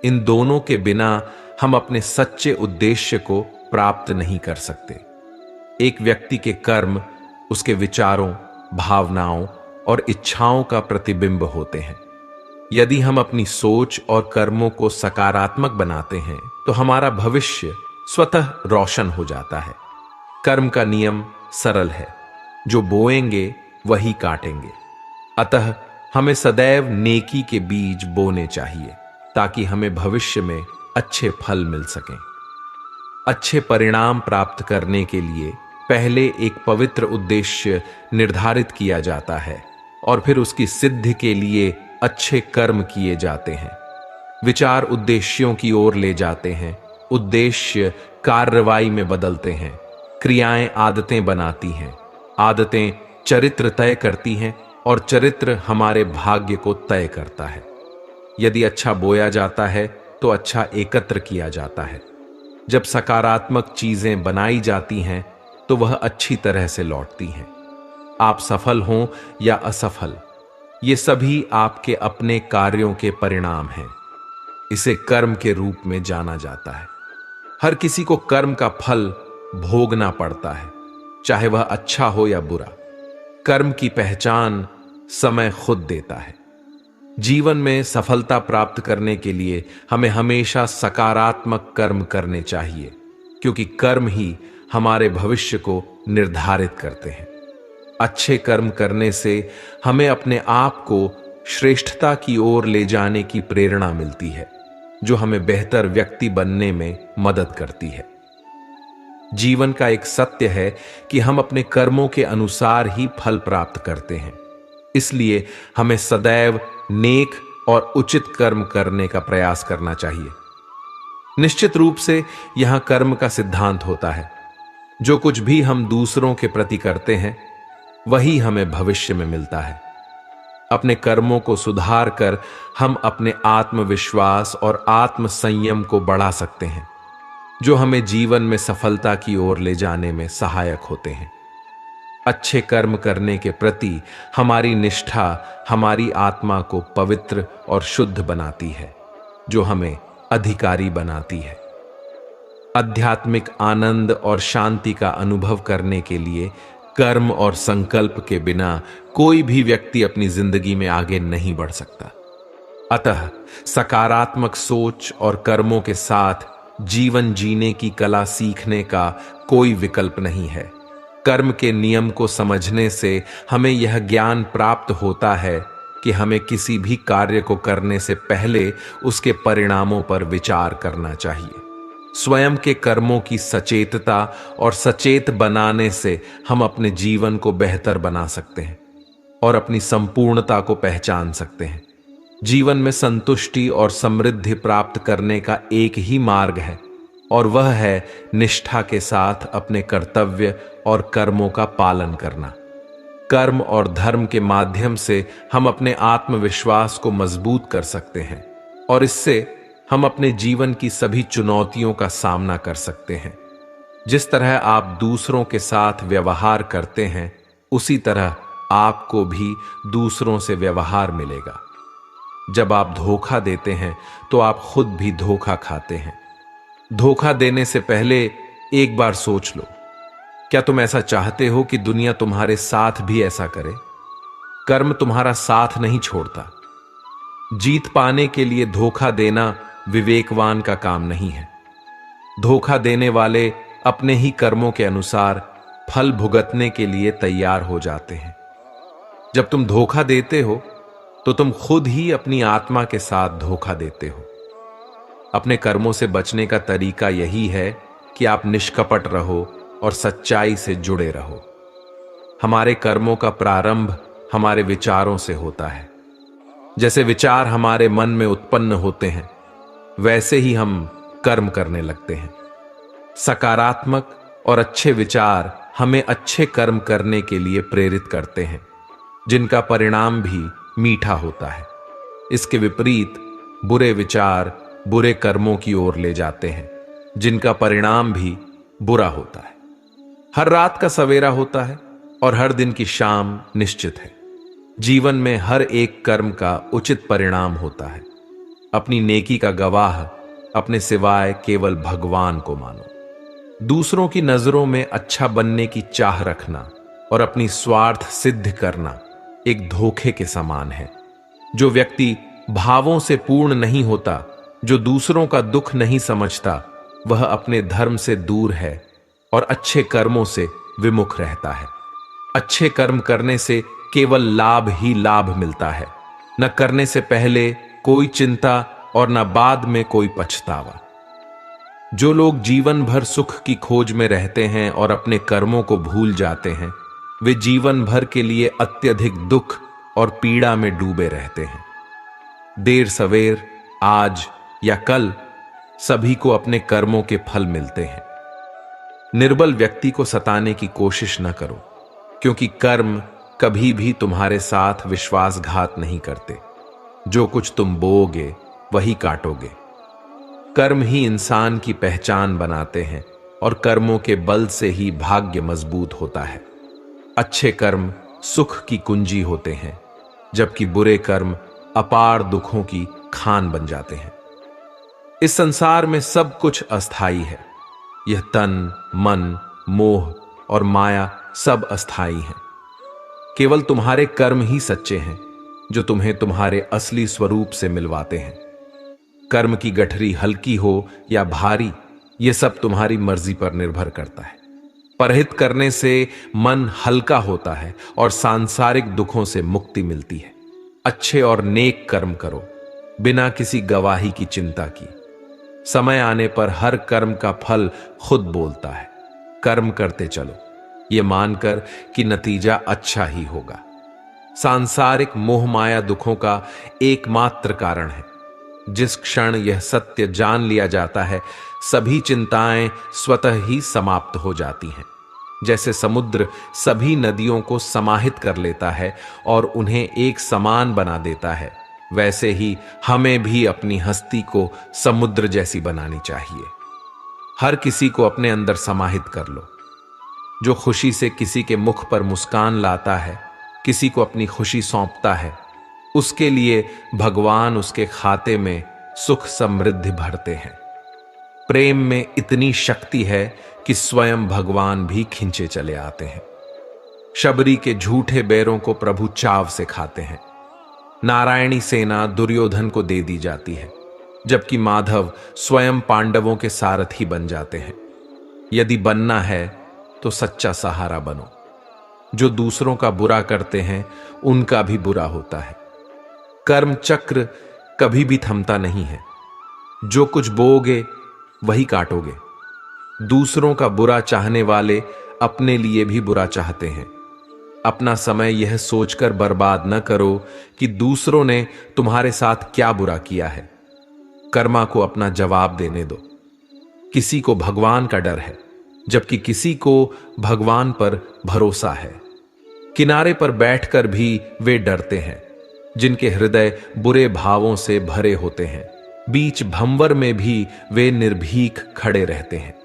इन दोनों के बिना हम अपने सच्चे उद्देश्य को प्राप्त नहीं कर सकते। एक व्यक्ति के कर्म उसके विचारों, भावनाओं और इच्छाओं का प्रतिबिंब होते हैं। यदि हम अपनी सोच और कर्मों को सकारात्मक बनाते हैं तो हमारा भविष्य स्वतः रोशन हो जाता है। कर्म का नियम सरल है, जो बोएंगे वही काटेंगे। अतः हमें सदैव नेकी के बीज बोने चाहिए ताकि हमें भविष्य में अच्छे फल मिल सकें। अच्छे परिणाम प्राप्त करने के लिए पहले एक पवित्र उद्देश्य निर्धारित किया जाता है और फिर उसकी सिद्धि के लिए अच्छे कर्म किए जाते हैं। विचार उद्देश्यों की ओर ले जाते हैं, उद्देश्य कार्रवाई में बदलते हैं, क्रियाएं आदतें बनाती हैं, आदतें चरित्र तय करती हैं और चरित्र हमारे भाग्य को तय करता है। यदि अच्छा बोया जाता है तो अच्छा एकत्र किया जाता है। जब सकारात्मक चीजें बनाई जाती हैं तो वह अच्छी तरह से लौटती हैं। आप सफल हों या असफल, ये सभी आपके अपने कार्यों के परिणाम हैं। इसे कर्म के रूप में जाना जाता है। हर किसी को कर्म का फल भोगना पड़ता है, चाहे वह अच्छा हो या बुरा। कर्म की पहचान समय खुद देता है। जीवन में सफलता प्राप्त करने के लिए हमें हमेशा सकारात्मक कर्म करने चाहिए, क्योंकि कर्म ही हमारे भविष्य को निर्धारित करते हैं। अच्छे कर्म करने से हमें अपने आप को श्रेष्ठता की ओर ले जाने की प्रेरणा मिलती है, जो हमें बेहतर व्यक्ति बनने में मदद करती है। जीवन का एक सत्य है कि हम अपने कर्मों के अनुसार ही फल प्राप्त करते हैं। इसलिए हमें सदैव नेक और उचित कर्म करने का प्रयास करना चाहिए। निश्चित रूप से यहां कर्म का सिद्धांत होता है। जो कुछ भी हम दूसरों के प्रति करते हैं वही हमें भविष्य में मिलता है। अपने कर्मों को सुधार कर हम अपने आत्मविश्वास और आत्म संयम को बढ़ा सकते हैं, जो हमें जीवन में सफलता की ओर ले जाने में सहायक होते हैं। अच्छे कर्म करने के प्रति हमारी निष्ठा हमारी आत्मा को पवित्र और शुद्ध बनाती है, जो हमें अधिकारी बनाती है। आध्यात्मिक आनंद और शांति का अनुभव करने के लिए कर्म और संकल्प के बिना कोई भी व्यक्ति अपनी जिंदगी में आगे नहीं बढ़ सकता। अतः सकारात्मक सोच और कर्मों के साथ जीवन जीने की कला सीखने का कोई विकल्प नहीं है। कर्म के नियम को समझने से हमें यह ज्ञान प्राप्त होता है कि हमें किसी भी कार्य को करने से पहले उसके परिणामों पर विचार करना चाहिए। स्वयं के कर्मों की सचेतता और सचेत बनाने से हम अपने जीवन को बेहतर बना सकते हैं और अपनी संपूर्णता को पहचान सकते हैं। जीवन में संतुष्टि और समृद्धि प्राप्त करने का एक ही मार्ग है, और वह है निष्ठा के साथ अपने कर्तव्य और कर्मों का पालन करना। कर्म और धर्म के माध्यम से हम अपने आत्मविश्वास को मजबूत कर सकते हैं और इससे हम अपने जीवन की सभी चुनौतियों का सामना कर सकते हैं। जिस तरह आप दूसरों के साथ व्यवहार करते हैं, उसी तरह आपको भी दूसरों से व्यवहार मिलेगा। जब आप धोखा देते हैं तो आप खुद भी धोखा खाते हैं। धोखा देने से पहले एक बार सोच लो, क्या तुम ऐसा चाहते हो कि दुनिया तुम्हारे साथ भी ऐसा करे? कर्म तुम्हारा साथ नहीं छोड़ता। जीत पाने के लिए धोखा देना विवेकवान का काम नहीं है। धोखा देने वाले अपने ही कर्मों के अनुसार फल भुगतने के लिए तैयार हो जाते हैं। जब तुम धोखा देते हो तो तुम खुद ही अपनी आत्मा के साथ धोखा देते हो। अपने कर्मों से बचने का तरीका यही है कि आप निष्कपट रहो और सच्चाई से जुड़े रहो। हमारे कर्मों का प्रारंभ हमारे विचारों से होता है। जैसे विचार हमारे मन में उत्पन्न होते हैं, वैसे ही हम कर्म करने लगते हैं। सकारात्मक और अच्छे विचार हमें अच्छे कर्म करने के लिए प्रेरित करते हैं, जिनका परिणाम भी मीठा होता है। इसके विपरीत बुरे विचार बुरे कर्मों की ओर ले जाते हैं, जिनका परिणाम भी बुरा होता है। हर रात का सवेरा होता है और हर दिन की शाम निश्चित है। जीवन में हर एक कर्म का उचित परिणाम होता है। अपनी नेकी का गवाह अपने सिवाय केवल भगवान को मानो। दूसरों की नजरों में अच्छा बनने की चाह रखना और अपनी स्वार्थ सिद्ध करना एक धोखे के समान है। जो व्यक्ति भावों से पूर्ण नहीं होता, जो दूसरों का दुख नहीं समझता, वह अपने धर्म से दूर है और अच्छे कर्मों से विमुख रहता है। अच्छे कर्म करने से केवल लाभ ही लाभ मिलता है, न करने से पहले कोई चिंता और न बाद में कोई पछतावा। जो लोग जीवन भर सुख की खोज में रहते हैं और अपने कर्मों को भूल जाते हैं, वे जीवन भर के लिए अत्यधिक दुख और पीड़ा में डूबे रहते हैं। देर सवेर, आज या कल, सभी को अपने कर्मों के फल मिलते हैं। निर्बल व्यक्ति को सताने की कोशिश न करो, क्योंकि कर्म कभी भी तुम्हारे साथ विश्वासघात नहीं करते। जो कुछ तुम बोओगे वही काटोगे। कर्म ही इंसान की पहचान बनाते हैं और कर्मों के बल से ही भाग्य मजबूत होता है। अच्छे कर्म सुख की कुंजी होते हैं, जबकि बुरे कर्म अपार दुखों की खान बन जाते हैं। इस संसार में सब कुछ अस्थाई है। यह तन, मन, मोह और माया सब अस्थाई हैं। केवल तुम्हारे कर्म ही सच्चे हैं, जो तुम्हें तुम्हारे असली स्वरूप से मिलवाते हैं। कर्म की गठरी हल्की हो या भारी, यह सब तुम्हारी मर्जी पर निर्भर करता है। परहित करने से मन हल्का होता है और सांसारिक दुखों से मुक्ति मिलती है। अच्छे और नेक कर्म करो, बिना किसी गवाही की चिंता की। समय आने पर हर कर्म का फल खुद बोलता है। कर्म करते चलो, ये मानकर कि नतीजा अच्छा ही होगा। सांसारिक मोह माया दुखों का एकमात्र कारण है। जिस क्षण यह सत्य जान लिया जाता है, सभी चिंताएं स्वतः ही समाप्त हो जाती हैं। जैसे समुद्र सभी नदियों को समाहित कर लेता है और उन्हें एक समान बना देता है, वैसे ही हमें भी अपनी हस्ती को समुद्र जैसी बनानी चाहिए। हर किसी को अपने अंदर समाहित कर लो। जो खुशी से किसी के मुख पर मुस्कान लाता है, किसी को अपनी खुशी सौंपता है, उसके लिए भगवान उसके खाते में सुख समृद्धि भरते हैं। प्रेम में इतनी शक्ति है कि स्वयं भगवान भी खिंचे चले आते हैं। शबरी के झूठे बैरों को प्रभु चाव से खाते हैं। नारायणी सेना दुर्योधन को दे दी जाती है, जबकि माधव स्वयं पांडवों के सारथी बन जाते हैं। यदि बनना है तो सच्चा सहारा बनो। जो दूसरों का बुरा करते हैं, उनका भी बुरा होता है। कर्म चक्र कभी भी थमता नहीं है। जो कुछ बोओगे वही काटोगे। दूसरों का बुरा चाहने वाले अपने लिए भी बुरा चाहते हैं। अपना समय यह सोचकर बर्बाद न करो कि दूसरों ने तुम्हारे साथ क्या बुरा किया है। कर्मा को अपना जवाब देने दो। किसी को भगवान का डर है, जबकि किसी को भगवान पर भरोसा है। किनारे पर बैठकर भी वे डरते हैं, जिनके हृदय बुरे भावों से भरे होते हैं। बीच भंवर में भी वे निर्भीक खड़े रहते हैं।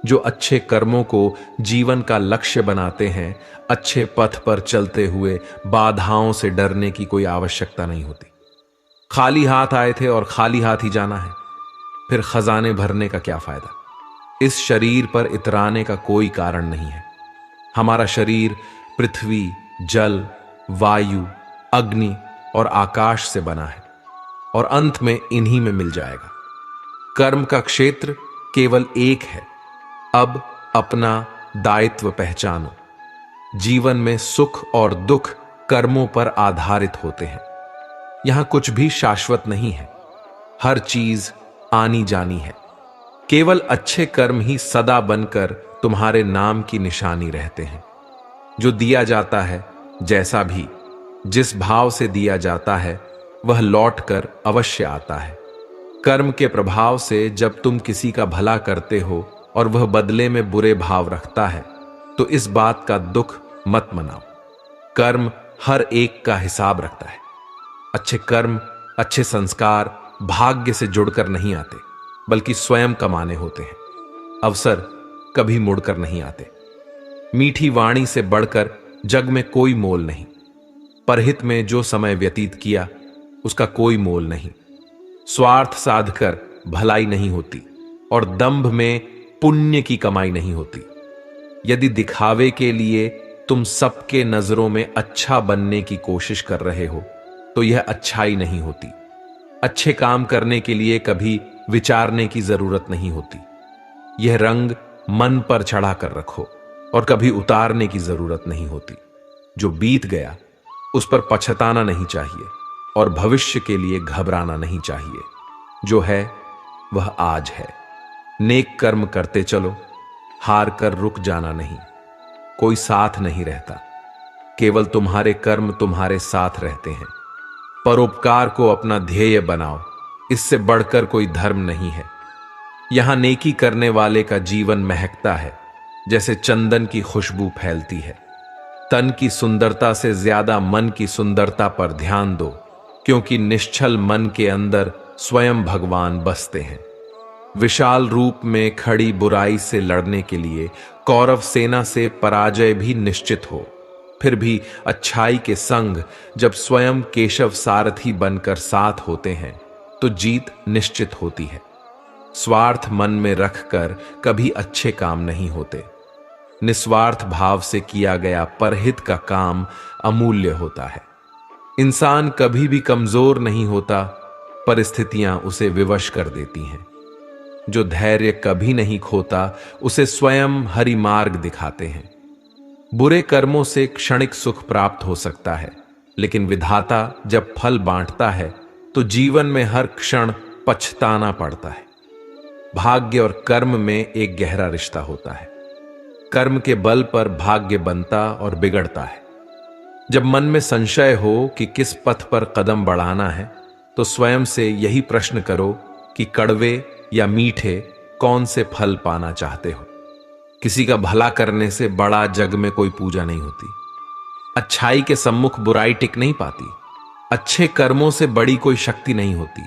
जो अच्छे कर्मों को जीवन का लक्ष्य बनाते हैं, अच्छे पथ पर चलते हुए बाधाओं से डरने की कोई आवश्यकता नहीं होती। खाली हाथ आए थे और खाली हाथ ही जाना है, फिर खजाने भरने का क्या फायदा। इस शरीर पर इतराने का कोई कारण नहीं है। हमारा शरीर पृथ्वी, जल, वायु, अग्नि और आकाश से बना है और अंत में इन्हीं में मिल जाएगा। कर्म का क्षेत्र केवल एक है। अब अपना दायित्व पहचानो। जीवन में सुख और दुख कर्मों पर आधारित होते हैं। यहां कुछ भी शाश्वत नहीं है। हर चीज आनी जानी है। केवल अच्छे कर्म ही सदा बनकर तुम्हारे नाम की निशानी रहते हैं। जो दिया जाता है, जैसा भी जिस भाव से दिया जाता है, वह लौटकर अवश्य आता है। कर्म के प्रभाव से जब तुम किसी का भला करते हो और वह बदले में बुरे भाव रखता है, तो इस बात का दुख मत मनाओ। कर्म हर एक का हिसाब रखता है। अच्छे कर्म, अच्छे संस्कार भाग्य से जुड़कर नहीं आते, बल्कि स्वयं कमाने होते हैं। अवसर कभी मुड़कर नहीं आते। मीठी वाणी से बढ़कर जग में कोई मोल नहीं। परहित में जो समय व्यतीत किया उसका कोई मोल नहीं। स्वार्थ साधकर भलाई नहीं होती और दंभ में पुण्य की कमाई नहीं होती। यदि दिखावे के लिए तुम सबके नजरों में अच्छा बनने की कोशिश कर रहे हो तो यह अच्छाई नहीं होती। अच्छे काम करने के लिए कभी विचारने की जरूरत नहीं होती। यह रंग मन पर चढ़ा कर रखो और कभी उतारने की जरूरत नहीं होती। जो बीत गया उस पर पछताना नहीं चाहिए और भविष्य के लिए घबराना नहीं चाहिए। जो है वह आज है। नेक कर्म करते चलो, हार कर रुक जाना नहीं। कोई साथ नहीं रहता, केवल तुम्हारे कर्म तुम्हारे साथ रहते हैं। परोपकार को अपना ध्येय बनाओ, इससे बढ़कर कोई धर्म नहीं है। यहां नेकी करने वाले का जीवन महकता है जैसे चंदन की खुशबू फैलती है। तन की सुंदरता से ज्यादा मन की सुंदरता पर ध्यान दो, क्योंकि निश्चल मन के अंदर स्वयं भगवान बसते हैं। विशाल रूप में खड़ी बुराई से लड़ने के लिए कौरव सेना से पराजय भी निश्चित हो, फिर भी अच्छाई के संग जब स्वयं केशव सारथी बनकर साथ होते हैं तो जीत निश्चित होती है। स्वार्थ मन में रखकर कभी अच्छे काम नहीं होते। निस्वार्थ भाव से किया गया परहित का काम अमूल्य होता है। इंसान कभी भी कमजोर नहीं होता, परिस्थितियां उसे विवश कर देती हैं। जो धैर्य कभी नहीं खोता उसे स्वयं हरि मार्ग दिखाते हैं। बुरे कर्मों से क्षणिक सुख प्राप्त हो सकता है, लेकिन विधाता जब फल बांटता है तो जीवन में हर क्षण पछताना पड़ता है। भाग्य और कर्म में एक गहरा रिश्ता होता है। कर्म के बल पर भाग्य बनता और बिगड़ता है। जब मन में संशय हो कि किस पथ पर कदम बढ़ाना है तो स्वयं से यही प्रश्न करो कि कड़वे या मीठे कौन से फल पाना चाहते हो। किसी का भला करने से बड़ा जग में कोई पूजा नहीं होती। अच्छाई के सम्मुख बुराई टिक नहीं पाती। अच्छे कर्मों से बड़ी कोई शक्ति नहीं होती।